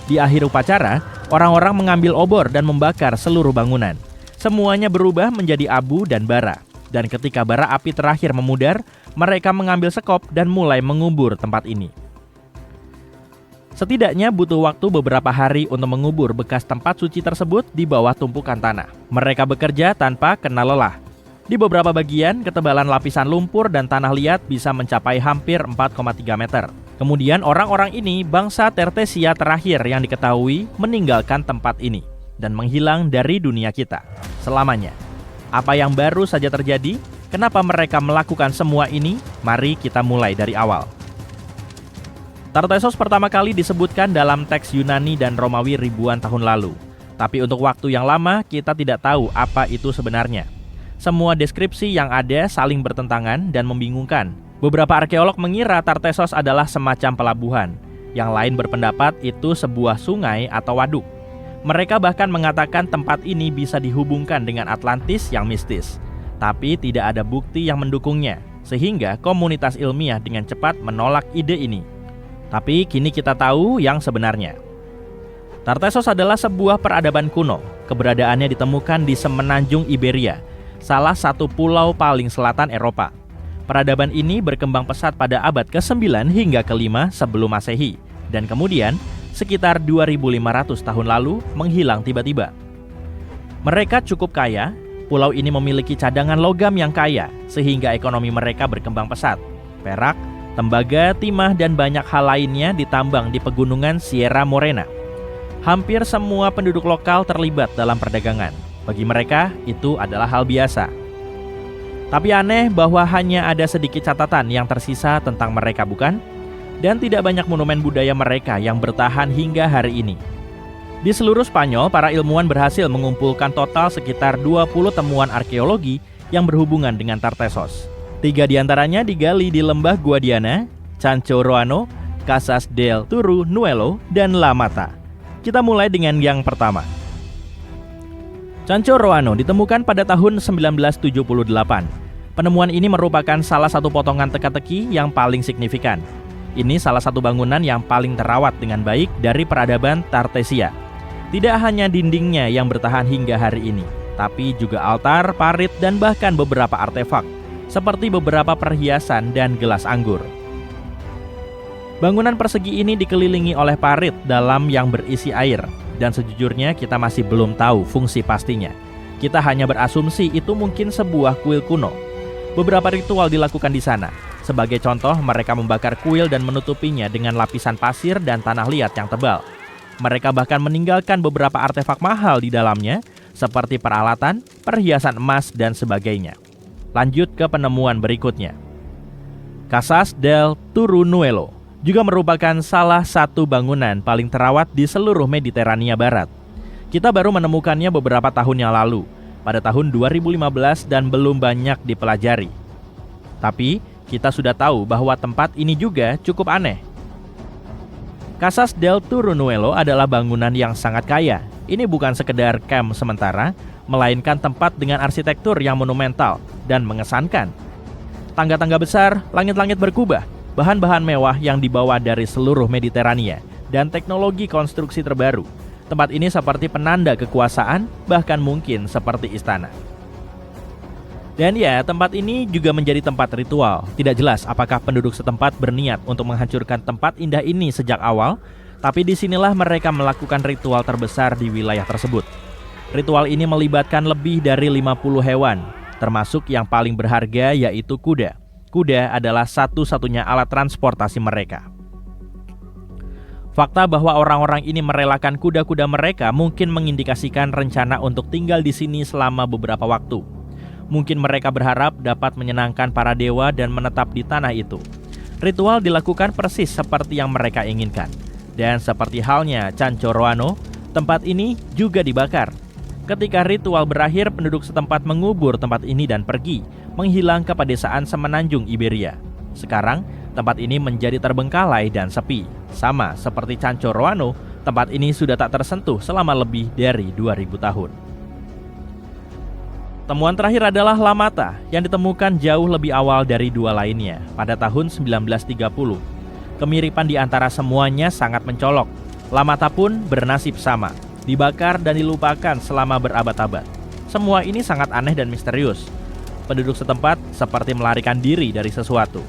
Di akhir upacara, orang-orang mengambil obor dan membakar seluruh bangunan. Semuanya berubah menjadi abu dan bara. Dan ketika bara api terakhir memudar, mereka mengambil sekop dan mulai mengubur tempat ini. Setidaknya butuh waktu beberapa hari untuk mengubur bekas tempat suci tersebut di bawah tumpukan tanah. Mereka bekerja tanpa kenal lelah. Di beberapa bagian, ketebalan lapisan lumpur dan tanah liat bisa mencapai hampir 4,3 meter. Kemudian orang-orang ini, bangsa Tertesia terakhir yang diketahui, meninggalkan tempat ini dan menghilang dari dunia kita selamanya. Apa yang baru saja terjadi? Kenapa mereka melakukan semua ini? Mari kita mulai dari awal. Tartessos pertama kali disebutkan dalam teks Yunani dan Romawi ribuan tahun lalu. Tapi untuk waktu yang lama, kita tidak tahu apa itu sebenarnya. Semua deskripsi yang ada saling bertentangan dan membingungkan. Beberapa arkeolog mengira Tartessos adalah semacam pelabuhan. Yang lain berpendapat itu sebuah sungai atau waduk. Mereka bahkan mengatakan tempat ini bisa dihubungkan dengan Atlantis yang mistis. Tapi tidak ada bukti yang mendukungnya, sehingga komunitas ilmiah dengan cepat menolak ide ini. Tapi kini kita tahu yang sebenarnya. Tartessos adalah sebuah peradaban kuno. Keberadaannya ditemukan di semenanjung Iberia, salah satu pulau paling selatan Eropa. Peradaban ini berkembang pesat pada abad ke-9 hingga ke-5 sebelum Masehi, dan kemudian sekitar 2.500 tahun lalu menghilang tiba-tiba. Mereka cukup kaya, pulau ini memiliki cadangan logam yang kaya, sehingga ekonomi mereka berkembang pesat. Perak, tembaga, timah, dan banyak hal lainnya ditambang di pegunungan Sierra Morena. Hampir semua penduduk lokal terlibat dalam perdagangan. Bagi mereka, itu adalah hal biasa. Tapi aneh bahwa hanya ada sedikit catatan yang tersisa tentang mereka, bukan? Dan tidak banyak monumen budaya mereka yang bertahan hingga hari ini. Di seluruh Spanyol, para ilmuwan berhasil mengumpulkan total sekitar 20 temuan arkeologi yang berhubungan dengan Tartessos. 3 diantaranya digali di lembah Guadiana, Chancho Roano, Casas del Turru Nuevo, dan La Mata. Kita mulai dengan yang pertama. Chancho Roano ditemukan pada tahun 1978. Penemuan ini merupakan salah satu potongan teka-teki yang paling signifikan. Ini salah satu bangunan yang paling terawat dengan baik dari peradaban Tartesia. Tidak hanya dindingnya yang bertahan hingga hari ini, tapi juga altar, parit, dan bahkan beberapa artefak, seperti beberapa perhiasan dan gelas anggur. Bangunan persegi ini dikelilingi oleh parit dalam yang berisi air, dan sejujurnya kita masih belum tahu fungsi pastinya. Kita hanya berasumsi itu mungkin sebuah kuil kuno. Beberapa ritual dilakukan di sana. Sebagai contoh, mereka membakar kuil dan menutupinya dengan lapisan pasir dan tanah liat yang tebal. Mereka bahkan meninggalkan beberapa artefak mahal di dalamnya, seperti peralatan, perhiasan emas, dan sebagainya. Lanjut ke penemuan berikutnya. Casas del Turru Nuevo juga merupakan salah satu bangunan paling terawat di seluruh Mediterania Barat. Kita baru menemukannya beberapa tahun yang lalu, pada tahun 2015, dan belum banyak dipelajari. Tapi, kita sudah tahu bahwa tempat ini juga cukup aneh. Casas del Turru Nuevo adalah bangunan yang sangat kaya. Ini bukan sekedar kamp sementara, melainkan tempat dengan arsitektur yang monumental dan mengesankan. Tangga-tangga besar, langit-langit berkubah, bahan-bahan mewah yang dibawa dari seluruh Mediterania, dan teknologi konstruksi terbaru. Tempat ini seperti penanda kekuasaan, bahkan mungkin seperti istana. Dan ya, tempat ini juga menjadi tempat ritual. Tidak jelas apakah penduduk setempat berniat untuk menghancurkan tempat indah ini sejak awal, tapi disinilah mereka melakukan ritual terbesar di wilayah tersebut. Ritual ini melibatkan lebih dari 50 hewan, termasuk yang paling berharga yaitu kuda. Kuda adalah satu-satunya alat transportasi mereka. Fakta bahwa orang-orang ini merelakan kuda-kuda mereka mungkin mengindikasikan rencana untuk tinggal di sini selama beberapa waktu. Mungkin mereka berharap dapat menyenangkan para dewa dan menetap di tanah itu. Ritual dilakukan persis seperti yang mereka inginkan. Dan seperti halnya Chancho Roano, tempat ini juga dibakar. Ketika ritual berakhir, penduduk setempat mengubur tempat ini dan pergi, menghilang ke pedesaan semenanjung Iberia. Sekarang, tempat ini menjadi terbengkalai dan sepi. Sama seperti Chancho Roano, tempat ini sudah tak tersentuh selama lebih dari 2000 tahun. Temuan terakhir adalah Lamata yang ditemukan jauh lebih awal dari dua lainnya pada tahun 1930. Kemiripan di antara semuanya sangat mencolok. Lamata pun bernasib sama, dibakar dan dilupakan selama berabad-abad. Semua ini sangat aneh dan misterius. Penduduk setempat seperti melarikan diri dari sesuatu.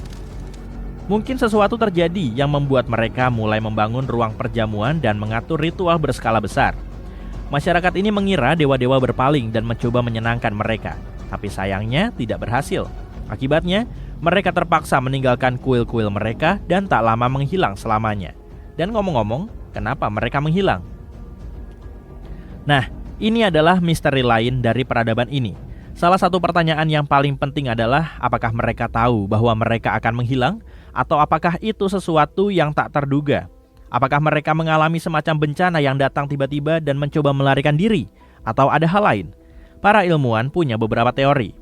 Mungkin sesuatu terjadi yang membuat mereka mulai membangun ruang perjamuan dan mengatur ritual berskala besar. Masyarakat ini mengira dewa-dewa berpaling dan mencoba menyenangkan mereka, tapi sayangnya tidak berhasil. Akibatnya, mereka terpaksa meninggalkan kuil-kuil mereka dan tak lama menghilang selamanya. Dan ngomong-ngomong, kenapa mereka menghilang? Nah, ini adalah misteri lain dari peradaban ini. Salah satu pertanyaan yang paling penting adalah apakah mereka tahu bahwa mereka akan menghilang? Atau apakah itu sesuatu yang tak terduga? Apakah mereka mengalami semacam bencana yang datang tiba-tiba dan mencoba melarikan diri? Atau ada hal lain? Para ilmuwan punya beberapa teori.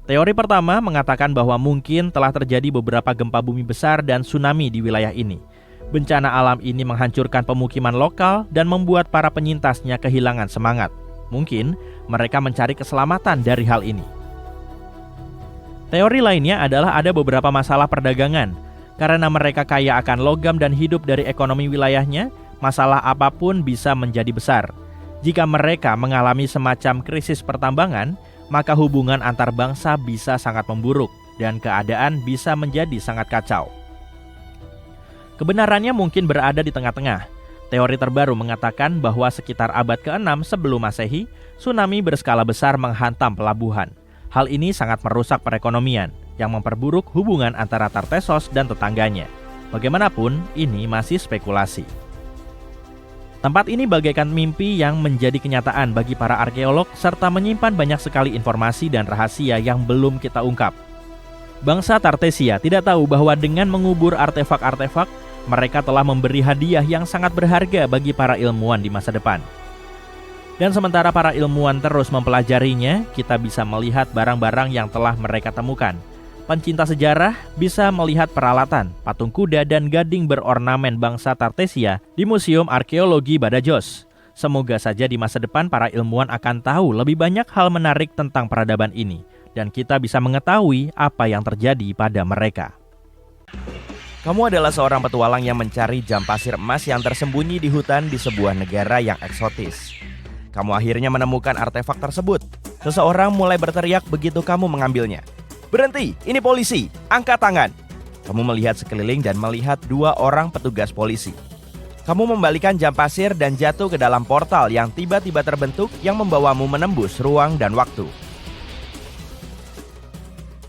Teori pertama mengatakan bahwa mungkin telah terjadi beberapa gempa bumi besar dan tsunami di wilayah ini. Bencana alam ini menghancurkan pemukiman lokal dan membuat para penyintasnya kehilangan semangat. Mungkin mereka mencari keselamatan dari hal ini. Teori lainnya adalah ada beberapa masalah perdagangan. Karena mereka kaya akan logam dan hidup dari ekonomi wilayahnya, masalah apapun bisa menjadi besar. Jika mereka mengalami semacam krisis pertambangan, maka hubungan antar bangsa bisa sangat memburuk dan keadaan bisa menjadi sangat kacau. Kebenarannya mungkin berada di tengah-tengah. Teori terbaru mengatakan bahwa sekitar abad ke-6 sebelum Masehi, tsunami berskala besar menghantam pelabuhan. Hal ini sangat merusak perekonomian, yang memperburuk hubungan antara Tartessos dan tetangganya. Bagaimanapun, ini masih spekulasi. Tempat ini bagaikan mimpi yang menjadi kenyataan bagi para arkeolog serta menyimpan banyak sekali informasi dan rahasia yang belum kita ungkap. Bangsa Tartesia tidak tahu bahwa dengan mengubur artefak-artefak, mereka telah memberi hadiah yang sangat berharga bagi para ilmuwan di masa depan. Dan sementara para ilmuwan terus mempelajarinya, kita bisa melihat barang-barang yang telah mereka temukan. Pencinta sejarah bisa melihat peralatan, patung kuda dan gading berornamen bangsa Tartesia di Museum Arkeologi Badajoz. Semoga saja di masa depan para ilmuwan akan tahu lebih banyak hal menarik tentang peradaban ini, dan kita bisa mengetahui apa yang terjadi pada mereka. Kamu adalah seorang petualang yang mencari jam pasir emas yang tersembunyi di hutan di sebuah negara yang eksotis. Kamu akhirnya menemukan artefak tersebut. Seseorang mulai berteriak begitu kamu mengambilnya. Berhenti, ini polisi, angkat tangan. Kamu melihat sekeliling dan melihat dua orang petugas polisi. Kamu membalikan jam pasir dan jatuh ke dalam portal yang tiba-tiba terbentuk yang membawamu menembus ruang dan waktu.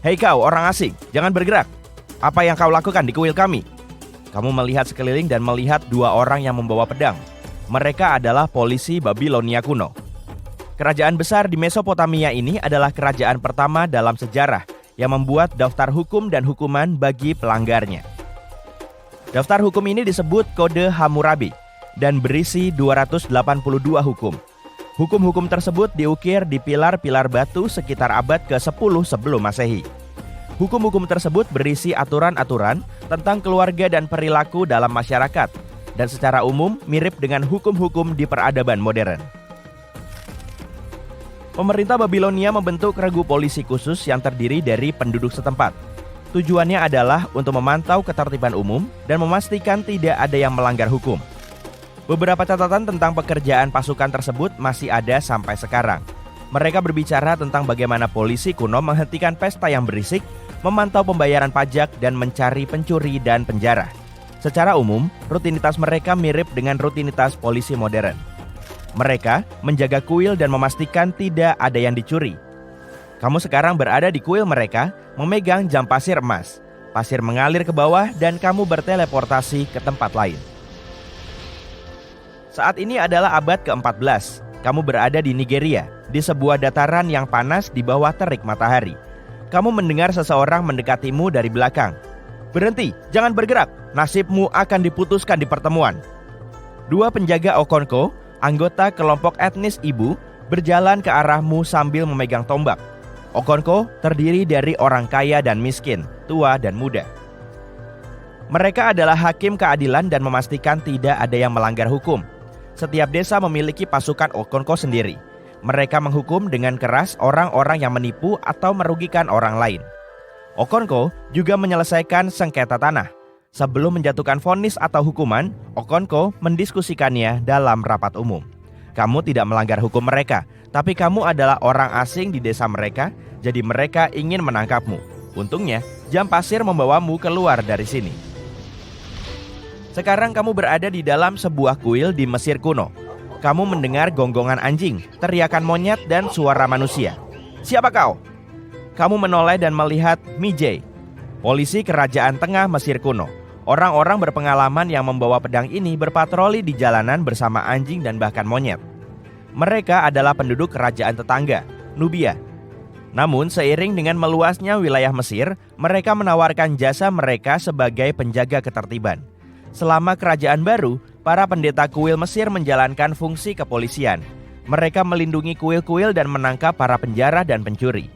Hei kau orang asing, jangan bergerak. Apa yang kau lakukan di kuil kami? Kamu melihat sekeliling dan melihat dua orang yang membawa pedang. Mereka adalah polisi Babilonia kuno. Kerajaan besar di Mesopotamia ini adalah kerajaan pertama dalam sejarah yang membuat daftar hukum dan hukuman bagi pelanggarnya. Daftar hukum ini disebut Kode Hammurabi dan berisi 282 hukum. Hukum-hukum tersebut diukir di pilar-pilar batu sekitar abad ke-10 sebelum Masehi. Hukum-hukum tersebut berisi aturan-aturan tentang keluarga dan perilaku dalam masyarakat, dan secara umum mirip dengan hukum-hukum di peradaban modern. Pemerintah Babilonia membentuk regu polisi khusus yang terdiri dari penduduk setempat. Tujuannya adalah untuk memantau ketertiban umum dan memastikan tidak ada yang melanggar hukum. Beberapa catatan tentang pekerjaan pasukan tersebut masih ada sampai sekarang. Mereka berbicara tentang bagaimana polisi kuno menghentikan pesta yang berisik, memantau pembayaran pajak, dan mencari pencuri dan penjara. Secara umum, rutinitas mereka mirip dengan rutinitas polisi modern. Mereka menjaga kuil dan memastikan tidak ada yang dicuri. Kamu sekarang berada di kuil mereka, memegang jam pasir emas. Pasir mengalir ke bawah dan kamu berteleportasi ke tempat lain. Saat ini adalah abad ke-14. Kamu berada di Nigeria, di sebuah dataran yang panas di bawah terik matahari. Kamu mendengar seseorang mendekatimu dari belakang. Berhenti, jangan bergerak, nasibmu akan diputuskan di pertemuan. Dua penjaga Okonko, anggota kelompok etnis Ibu, berjalan ke arahmu sambil memegang tombak. Okonko terdiri dari orang kaya dan miskin, tua dan muda. Mereka adalah hakim keadilan dan memastikan tidak ada yang melanggar hukum. Setiap desa memiliki pasukan Okonko sendiri. Mereka menghukum dengan keras orang-orang yang menipu atau merugikan orang lain. Okonko juga menyelesaikan sengketa tanah. Sebelum menjatuhkan vonis atau hukuman, Okonko mendiskusikannya dalam rapat umum. Kamu tidak melanggar hukum mereka, tapi kamu adalah orang asing di desa mereka, jadi mereka ingin menangkapmu. Untungnya, jam pasir membawamu keluar dari sini. Sekarang kamu berada di dalam sebuah kuil di Mesir kuno. Kamu mendengar gonggongan anjing, teriakan monyet, dan suara manusia. Siapa kau? Kamu menoleh dan melihat Mijay, polisi kerajaan tengah Mesir kuno. Orang-orang berpengalaman yang membawa pedang ini berpatroli di jalanan bersama anjing dan bahkan monyet. Mereka adalah penduduk kerajaan tetangga, Nubia. Namun seiring dengan meluasnya wilayah Mesir, mereka menawarkan jasa mereka sebagai penjaga ketertiban. Selama kerajaan baru, para pendeta kuil Mesir menjalankan fungsi kepolisian. Mereka melindungi kuil-kuil dan menangkap para penjara dan pencuri.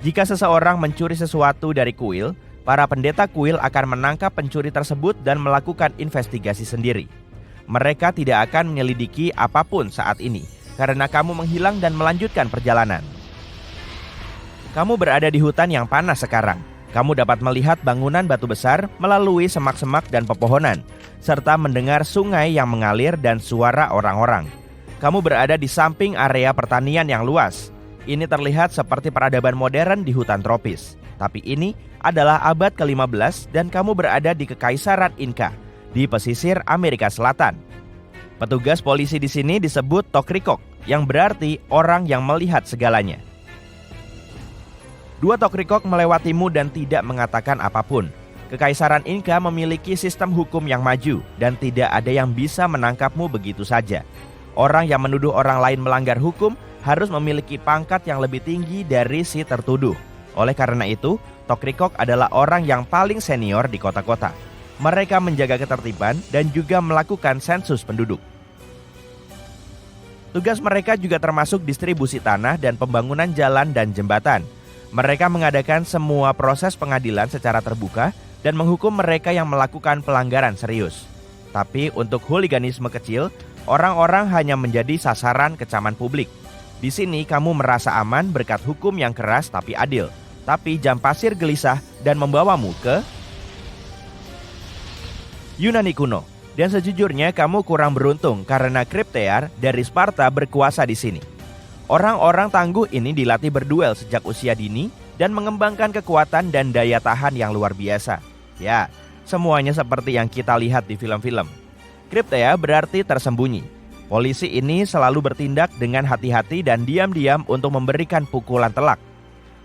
Jika seseorang mencuri sesuatu dari kuil, para pendeta kuil akan menangkap pencuri tersebut dan melakukan investigasi sendiri. Mereka tidak akan menyelidiki apapun saat ini, karena kamu menghilang dan melanjutkan perjalanan. Kamu berada di hutan yang panas sekarang. Kamu dapat melihat bangunan batu besar melalui semak-semak dan pepohonan, serta mendengar sungai yang mengalir dan suara orang-orang. Kamu berada di samping area pertanian yang luas. Ini terlihat seperti peradaban modern di hutan tropis. Tapi ini adalah abad ke-15 dan kamu berada di Kekaisaran Inka, di pesisir Amerika Selatan. Petugas polisi di sini disebut Tokrikok, yang berarti orang yang melihat segalanya. Dua Tokrikok melewatimu dan tidak mengatakan apapun. Kekaisaran Inka memiliki sistem hukum yang maju dan tidak ada yang bisa menangkapmu begitu saja. Orang yang menuduh orang lain melanggar hukum harus memiliki pangkat yang lebih tinggi dari si tertuduh. Oleh karena itu, Tokrikok adalah orang yang paling senior di kota-kota. Mereka menjaga ketertiban dan juga melakukan sensus penduduk. Tugas mereka juga termasuk distribusi tanah dan pembangunan jalan dan jembatan. Mereka mengadakan semua proses pengadilan secara terbuka dan menghukum mereka yang melakukan pelanggaran serius. Tapi untuk hooliganisme kecil, orang-orang hanya menjadi sasaran kecaman publik. Di sini kamu merasa aman berkat hukum yang keras tapi adil. Tapi jam pasir gelisah dan membawamu ke Yunani kuno. Dan sejujurnya kamu kurang beruntung karena Kriptear dari Sparta berkuasa di sini. Orang-orang tangguh ini dilatih berduel sejak usia dini dan mengembangkan kekuatan dan daya tahan yang luar biasa. Ya, semuanya seperti yang kita lihat di film-film. Kriptea berarti tersembunyi. Polisi ini selalu bertindak dengan hati-hati dan diam-diam untuk memberikan pukulan telak.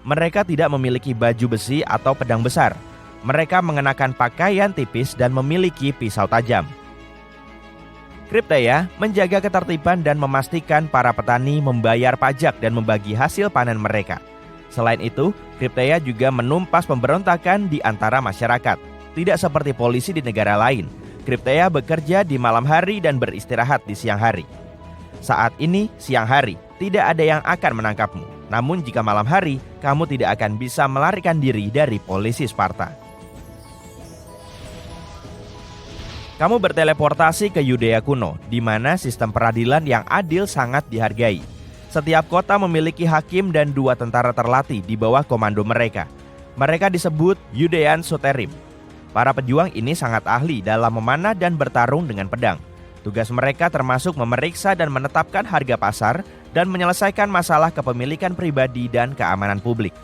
Mereka tidak memiliki baju besi atau pedang besar. Mereka mengenakan pakaian tipis dan memiliki pisau tajam. Kriptea menjaga ketertiban dan memastikan para petani membayar pajak dan membagi hasil panen mereka. Selain itu, Kriptea juga menumpas pemberontakan di antara masyarakat. Tidak seperti polisi di negara lain, Kriptea bekerja di malam hari dan beristirahat di siang hari. Saat ini, siang hari, tidak ada yang akan menangkapmu. Namun jika malam hari, kamu tidak akan bisa melarikan diri dari polisi Sparta. Kamu berteleportasi ke Yudea kuno, di mana sistem peradilan yang adil sangat dihargai. Setiap kota memiliki hakim dan 2 tentara terlatih di bawah komando mereka. Mereka disebut Yudean Soterim. Para pejuang ini sangat ahli dalam memanah dan bertarung dengan pedang. Tugas mereka termasuk memeriksa dan menetapkan harga pasar dan menyelesaikan masalah kepemilikan pribadi dan keamanan publik.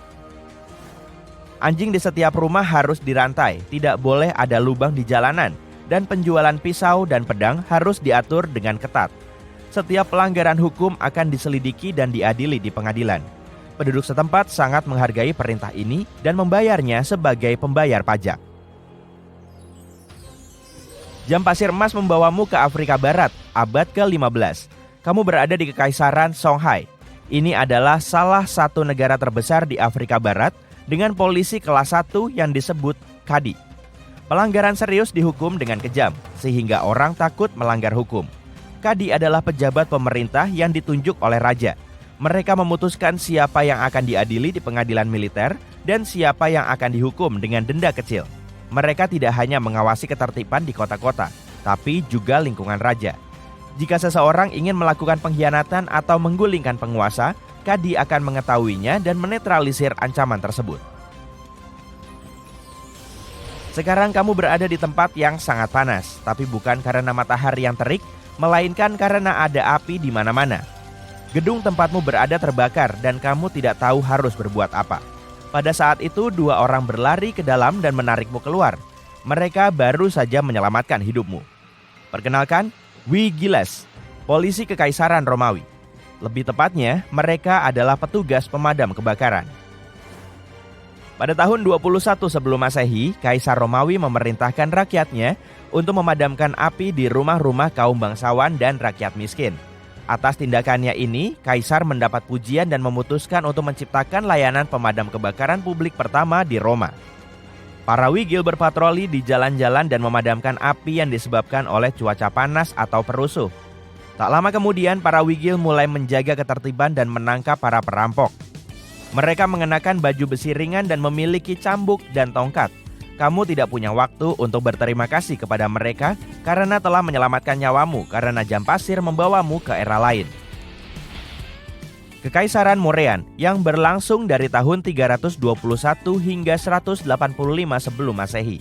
Anjing di setiap rumah harus dirantai, tidak boleh ada lubang di jalanan. Dan penjualan pisau dan pedang harus diatur dengan ketat. Setiap pelanggaran hukum akan diselidiki dan diadili di pengadilan. Penduduk setempat sangat menghargai perintah ini dan membayarnya sebagai pembayar pajak. Jam pasir emas membawamu ke Afrika Barat, abad ke-15. Kamu berada di Kekaisaran Songhai. Ini adalah salah satu negara terbesar di Afrika Barat dengan polisi kelas 1 yang disebut Kadi. Pelanggaran serius dihukum dengan kejam, sehingga orang takut melanggar hukum. Kadi adalah pejabat pemerintah yang ditunjuk oleh raja. Mereka memutuskan siapa yang akan diadili di pengadilan militer dan siapa yang akan dihukum dengan denda kecil. Mereka tidak hanya mengawasi ketertiban di kota-kota, tapi juga lingkungan raja. Jika seseorang ingin melakukan pengkhianatan atau menggulingkan penguasa, Kadi akan mengetahuinya dan menetralisir ancaman tersebut. Sekarang kamu berada di tempat yang sangat panas, tapi bukan karena matahari yang terik, melainkan karena ada api di mana-mana. Gedung tempatmu berada terbakar dan kamu tidak tahu harus berbuat apa. Pada saat itu 2 orang berlari ke dalam dan menarikmu keluar. Mereka baru saja menyelamatkan hidupmu. Perkenalkan, Wigiles, polisi Kekaisaran Romawi. Lebih tepatnya, mereka adalah petugas pemadam kebakaran. Pada tahun 21 sebelum Masehi, Kaisar Romawi memerintahkan rakyatnya untuk memadamkan api di rumah-rumah kaum bangsawan dan rakyat miskin. Atas tindakannya ini, Kaisar mendapat pujian dan memutuskan untuk menciptakan layanan pemadam kebakaran publik pertama di Roma. Para wigil berpatroli di jalan-jalan dan memadamkan api yang disebabkan oleh cuaca panas atau perusuh. Tak lama kemudian, para wigil mulai menjaga ketertiban dan menangkap para perampok. Mereka mengenakan baju besi ringan dan memiliki cambuk dan tongkat. Kamu tidak punya waktu untuk berterima kasih kepada mereka karena telah menyelamatkan nyawamu karena jam pasir membawamu ke era lain. Kekaisaran Morean yang berlangsung dari tahun 321 hingga 185 sebelum Masehi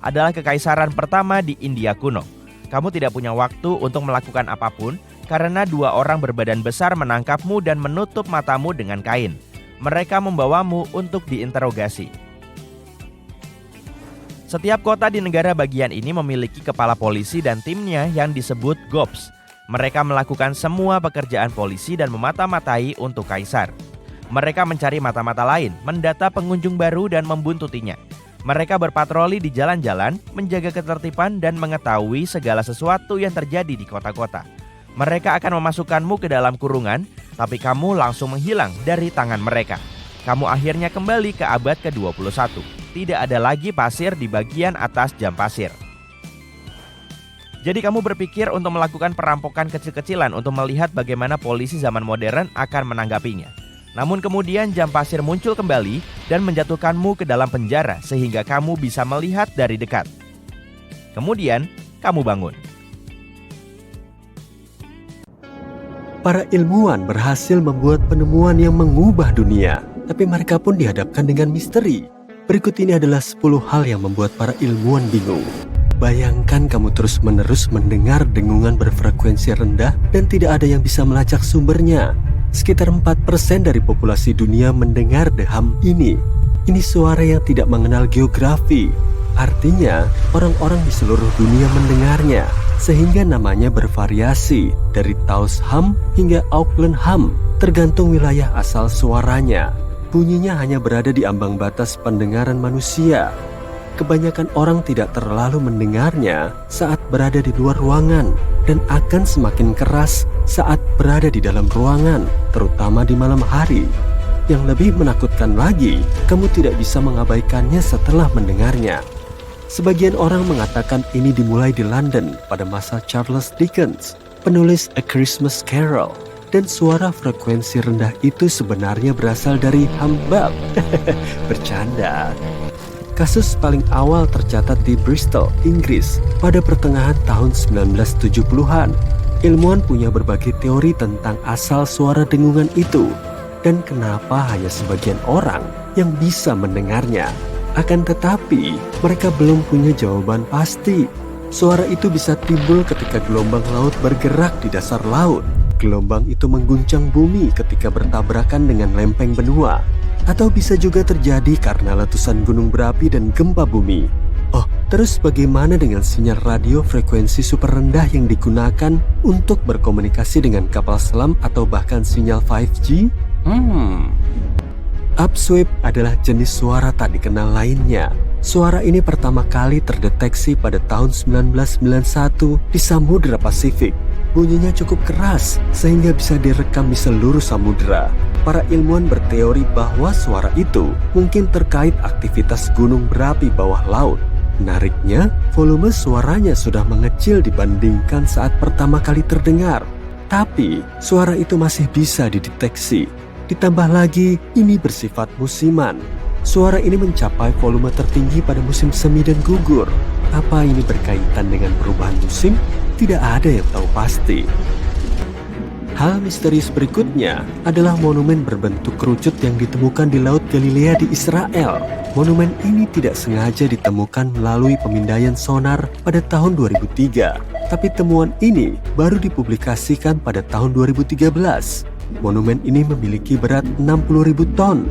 adalah kekaisaran pertama di India kuno. Kamu tidak punya waktu untuk melakukan apapun karena 2 orang berbadan besar menangkapmu dan menutup matamu dengan kain. Mereka membawamu untuk diinterogasi. Setiap kota di negara bagian ini memiliki kepala polisi dan timnya yang disebut Gops. Mereka melakukan semua pekerjaan polisi dan memata-matai untuk kaisar. Mereka mencari mata-mata lain, mendata pengunjung baru dan membuntutinya. Mereka berpatroli di jalan-jalan, menjaga ketertiban dan mengetahui segala sesuatu yang terjadi di kota-kota. Mereka akan memasukkanmu ke dalam kurungan, tapi kamu langsung menghilang dari tangan mereka. Kamu akhirnya kembali ke abad ke-21. Tidak ada lagi pasir di bagian atas jam pasir. Jadi kamu berpikir untuk melakukan perampokan kecil-kecilan untuk melihat bagaimana polisi zaman modern akan menanggapinya. Namun kemudian jam pasir muncul kembali dan menjatuhkanmu ke dalam penjara sehingga kamu bisa melihat dari dekat. Kemudian kamu bangun. Para ilmuwan berhasil membuat penemuan yang mengubah dunia, tapi mereka pun dihadapkan dengan misteri. Berikut ini adalah 10 hal yang membuat para ilmuwan bingung. Bayangkan kamu terus-menerus mendengar dengungan berfrekuensi rendah dan tidak ada yang bisa melacak sumbernya. Sekitar 4% dari populasi dunia mendengar deham ini. Ini suara yang tidak mengenal geografi. Artinya, orang-orang di seluruh dunia mendengarnya, sehingga namanya bervariasi dari Taos Ham hingga Auckland Ham, tergantung wilayah asal suaranya. Bunyinya hanya berada di ambang batas pendengaran manusia. Kebanyakan orang tidak terlalu mendengarnya saat berada di luar ruangan dan akan semakin keras saat berada di dalam ruangan, terutama di malam hari. Yang lebih menakutkan lagi, kamu tidak bisa mengabaikannya setelah mendengarnya. Sebagian orang mengatakan ini dimulai di London pada masa Charles Dickens, penulis A Christmas Carol, dan suara frekuensi rendah itu sebenarnya berasal dari humbug. Bercanda. Kasus paling awal tercatat di Bristol, Inggris pada pertengahan tahun 1970-an. Ilmuwan punya berbagai teori tentang asal suara dengungan itu dan kenapa hanya sebagian orang yang bisa mendengarnya. Akan tetapi, mereka belum punya jawaban pasti. Suara itu bisa timbul ketika gelombang laut bergerak di dasar laut. Gelombang itu mengguncang bumi ketika bertabrakan dengan lempeng benua. Atau bisa juga terjadi karena letusan gunung berapi dan gempa bumi. Oh, terus bagaimana dengan sinyal radio frekuensi super rendah yang digunakan untuk berkomunikasi dengan kapal selam atau bahkan sinyal 5G? Upsweep adalah jenis suara tak dikenal lainnya. Suara ini pertama kali terdeteksi pada tahun 1991 di Samudra Pasifik. Bunyinya cukup keras sehingga bisa direkam di seluruh samudra. Para ilmuwan berteori bahwa suara itu mungkin terkait aktivitas gunung berapi bawah laut. Menariknya, volume suaranya sudah mengecil dibandingkan saat pertama kali terdengar. Tapi, suara itu masih bisa dideteksi. Ditambah lagi, ini bersifat musiman. Suara ini mencapai volume tertinggi pada musim semi dan gugur. Apa ini berkaitan dengan perubahan musim? Tidak ada yang tahu pasti. Hal misterius berikutnya adalah monumen berbentuk kerucut yang ditemukan di Laut Galilea di Israel. Monumen ini tidak sengaja ditemukan melalui pemindaian sonar pada tahun 2003. Tapi temuan ini baru dipublikasikan pada tahun 2013. Monumen ini memiliki berat 60.000 ton.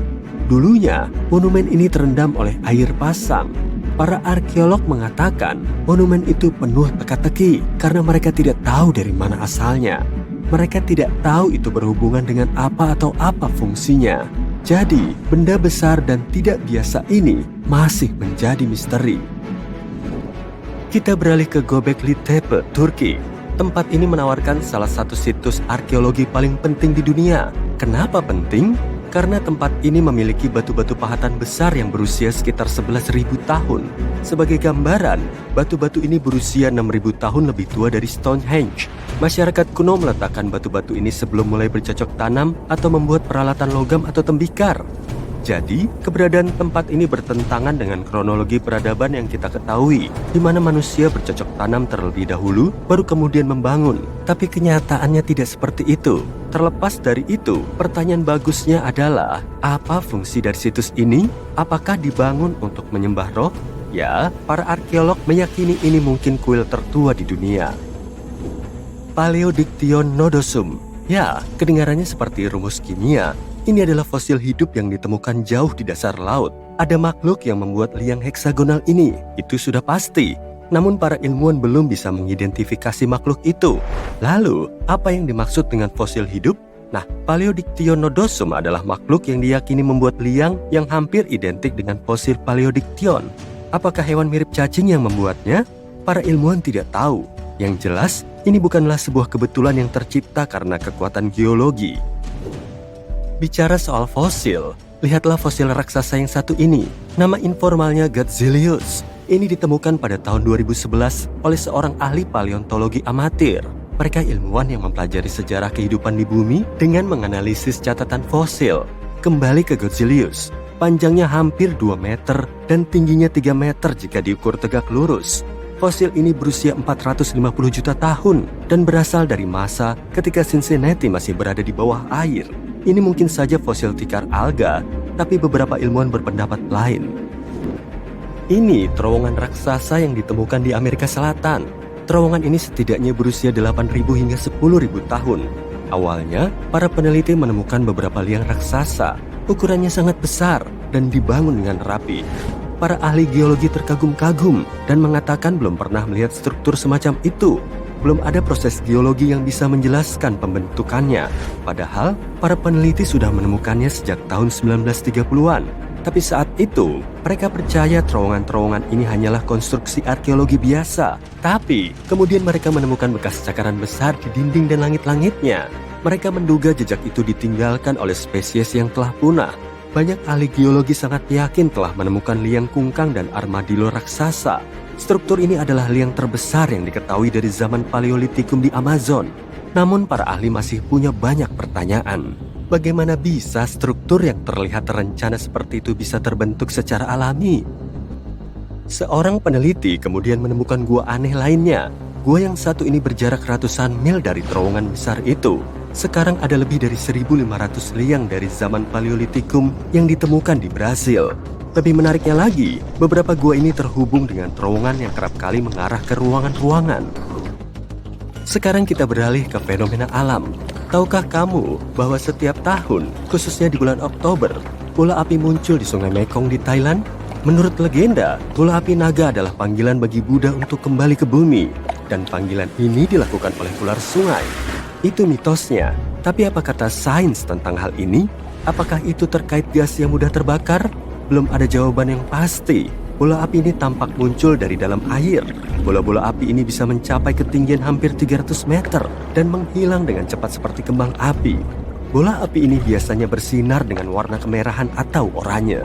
Dulunya, monumen ini terendam oleh air pasang. Para arkeolog mengatakan monumen itu penuh teka-teki karena mereka tidak tahu dari mana asalnya. Mereka tidak tahu itu berhubungan dengan apa atau apa fungsinya. Jadi, benda besar dan tidak biasa ini masih menjadi misteri. Kita beralih ke Göbekli Tepe, Turki. Tempat ini menawarkan salah satu situs arkeologi paling penting di dunia. Kenapa penting? Karena tempat ini memiliki batu-batu pahatan besar yang berusia sekitar 11.000 tahun. Sebagai gambaran, batu-batu ini berusia 6.000 tahun lebih tua dari Stonehenge. Masyarakat kuno meletakkan batu-batu ini sebelum mulai bercocok tanam atau membuat peralatan logam atau tembikar. Jadi, keberadaan tempat ini bertentangan dengan kronologi peradaban yang kita ketahui, di mana manusia bercocok tanam terlebih dahulu, baru kemudian membangun. Tapi kenyataannya tidak seperti itu. Terlepas dari itu, pertanyaan bagusnya adalah, apa fungsi dari situs ini? Apakah dibangun untuk menyembah roh? Ya, para arkeolog meyakini ini mungkin kuil tertua di dunia. Paleodictyon nodosum. Ya, kedengarannya seperti rumus kimia. Ini adalah fosil hidup yang ditemukan jauh di dasar laut. Ada makhluk yang membuat liang heksagonal ini, itu sudah pasti. Namun para ilmuwan belum bisa mengidentifikasi makhluk itu. Lalu, apa yang dimaksud dengan fosil hidup? Nah, Paleodictyon nodosum adalah makhluk yang diyakini membuat liang yang hampir identik dengan fosil Paleodictyon. Apakah hewan mirip cacing yang membuatnya? Para ilmuwan tidak tahu. Yang jelas, ini bukanlah sebuah kebetulan yang tercipta karena kekuatan geologi. Bicara soal fosil, lihatlah fosil raksasa yang satu ini. Nama informalnya Godzilius. Ini ditemukan pada tahun 2011 oleh seorang ahli paleontologi amatir. Mereka ilmuwan yang mempelajari sejarah kehidupan di bumi dengan menganalisis catatan fosil. Kembali ke Godzilius. Panjangnya hampir 2 meter dan tingginya 3 meter jika diukur tegak lurus. Fosil ini berusia 450 juta tahun dan berasal dari masa ketika Cincinnati masih berada di bawah air. Ini mungkin saja fosil tikar alga, tapi beberapa ilmuwan berpendapat lain. Ini terowongan raksasa yang ditemukan di Amerika Selatan. Terowongan ini setidaknya berusia 8.000 hingga 10.000 tahun. Awalnya, para peneliti menemukan beberapa liang raksasa. Ukurannya sangat besar dan dibangun dengan rapi. Para ahli geologi terkagum-kagum dan mengatakan belum pernah melihat struktur semacam itu. Belum ada proses geologi yang bisa menjelaskan pembentukannya. Padahal, para peneliti sudah menemukannya sejak tahun 1930-an. Tapi saat itu, mereka percaya terowongan-terowongan ini hanyalah konstruksi arkeologi biasa. Tapi, kemudian mereka menemukan bekas cakaran besar di dinding dan langit-langitnya. Mereka menduga jejak itu ditinggalkan oleh spesies yang telah punah. Banyak ahli geologi sangat yakin telah menemukan liang kungkang dan armadillo raksasa. Struktur ini adalah liang terbesar yang diketahui dari zaman Paleolitikum di Amazon. Namun para ahli masih punya banyak pertanyaan. Bagaimana bisa struktur yang terlihat terencana seperti itu bisa terbentuk secara alami? Seorang peneliti kemudian menemukan gua aneh lainnya. Gua yang satu ini berjarak ratusan mil dari terowongan besar itu. Sekarang ada lebih dari 1.500 liang dari zaman Paleolitikum yang ditemukan di Brasil. Lebih menariknya lagi, beberapa gua ini terhubung dengan terowongan yang kerap kali mengarah ke ruangan-ruangan. Sekarang kita beralih ke fenomena alam. Tahukah kamu bahwa setiap tahun, khususnya di bulan Oktober, bola api muncul di Sungai Mekong di Thailand? Menurut legenda, bola api naga adalah panggilan bagi Buddha untuk kembali ke bumi. Dan panggilan ini dilakukan oleh ular sungai. Itu mitosnya. Tapi apa kata sains tentang hal ini? Apakah itu terkait gas yang mudah terbakar? Belum ada jawaban yang pasti. bola api ini tampak muncul dari dalam air. Bola-bola api ini bisa mencapai ketinggian hampir 300 meter dan menghilang dengan cepat seperti kembang api. Bola api ini biasanya bersinar dengan warna kemerahan atau oranye.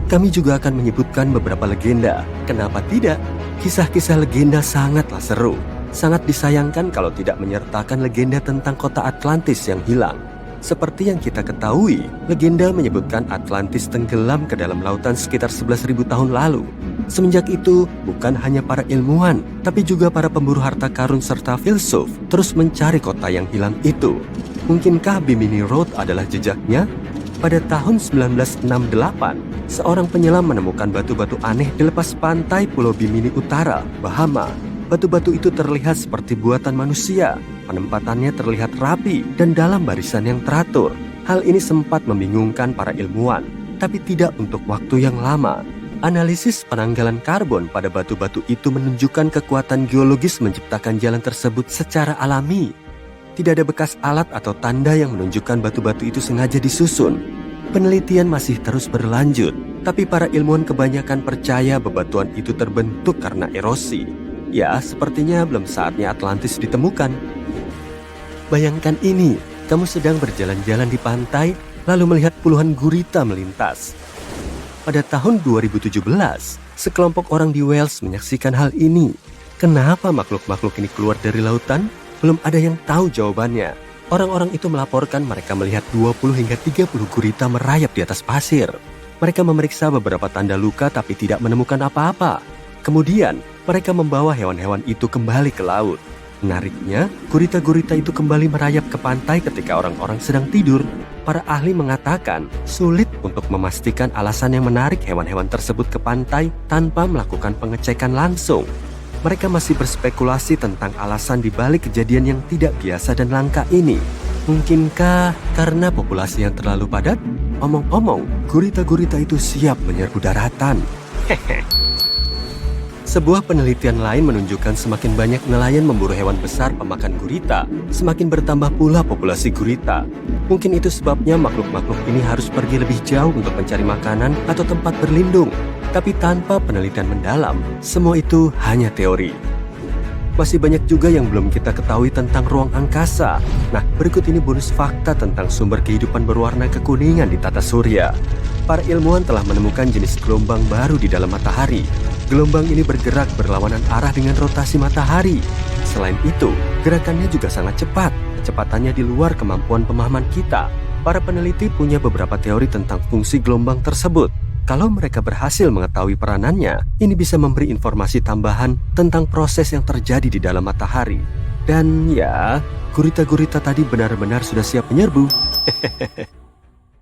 Kami juga akan menyebutkan beberapa legenda. Kenapa tidak? Kisah-kisah legenda sangatlah seru. Sangat disayangkan kalau tidak menyertakan legenda tentang kota Atlantis yang hilang. Seperti yang kita ketahui, legenda menyebutkan Atlantis tenggelam ke dalam lautan sekitar 11.000 tahun lalu. Semenjak itu, bukan hanya para ilmuwan, tapi juga para pemburu harta karun serta filsuf terus mencari kota yang hilang itu. Mungkinkah Bimini Road adalah jejaknya? Pada tahun 1968, seorang penyelam menemukan batu-batu aneh di lepas pantai Pulau Bimini Utara, Bahama. Batu-batu itu terlihat seperti buatan manusia. Penempatannya terlihat rapi dan dalam barisan yang teratur. Hal ini sempat membingungkan para ilmuwan, tapi tidak untuk waktu yang lama. Analisis penanggalan karbon pada batu-batu itu menunjukkan kekuatan geologis menciptakan jalan tersebut secara alami. Tidak ada bekas alat atau tanda yang menunjukkan batu-batu itu sengaja disusun. Penelitian masih terus berlanjut, tapi para ilmuwan kebanyakan percaya bebatuan itu terbentuk karena erosi. Ya, sepertinya belum saatnya Atlantis ditemukan. Bayangkan ini, kamu sedang berjalan-jalan di pantai, lalu melihat puluhan gurita melintas. Pada tahun 2017, sekelompok orang di Wales menyaksikan hal ini. Kenapa makhluk-makhluk ini keluar dari lautan? Belum ada yang tahu jawabannya. Orang-orang itu melaporkan mereka melihat 20 hingga 30 gurita merayap di atas pasir. Mereka memeriksa beberapa tanda luka tapi tidak menemukan apa-apa. Kemudian, mereka membawa hewan-hewan itu kembali ke laut. Menariknya, gurita-gurita itu kembali merayap ke pantai ketika orang-orang sedang tidur. Para ahli mengatakan sulit untuk memastikan alasan yang menarik hewan-hewan tersebut ke pantai tanpa melakukan pengecekan langsung. Mereka masih berspekulasi tentang alasan di balik kejadian yang tidak biasa dan langka ini. Mungkinkah karena populasi yang terlalu padat? Omong-omong, gurita-gurita itu siap menyerbu daratan. Hehe. Sebuah penelitian lain menunjukkan semakin banyak nelayan memburu hewan besar pemakan gurita, semakin bertambah pula populasi gurita. Mungkin itu sebabnya makhluk-makhluk ini harus pergi lebih jauh untuk mencari makanan atau tempat berlindung. Tapi tanpa penelitian mendalam, semua itu hanya teori. Masih banyak juga yang belum kita ketahui tentang ruang angkasa. Nah, berikut ini bonus fakta tentang sumber kehidupan berwarna kekuningan di tata surya. Para ilmuwan telah menemukan jenis gelombang baru di dalam matahari. Gelombang ini bergerak berlawanan arah dengan rotasi matahari. Selain itu, gerakannya juga sangat cepat. Kecepatannya di luar kemampuan pemahaman kita. Para peneliti punya beberapa teori tentang fungsi gelombang tersebut. Kalau mereka berhasil mengetahui peranannya, ini bisa memberi informasi tambahan tentang proses yang terjadi di dalam matahari. Dan ya, gurita-gurita tadi benar-benar sudah siap menyerbu.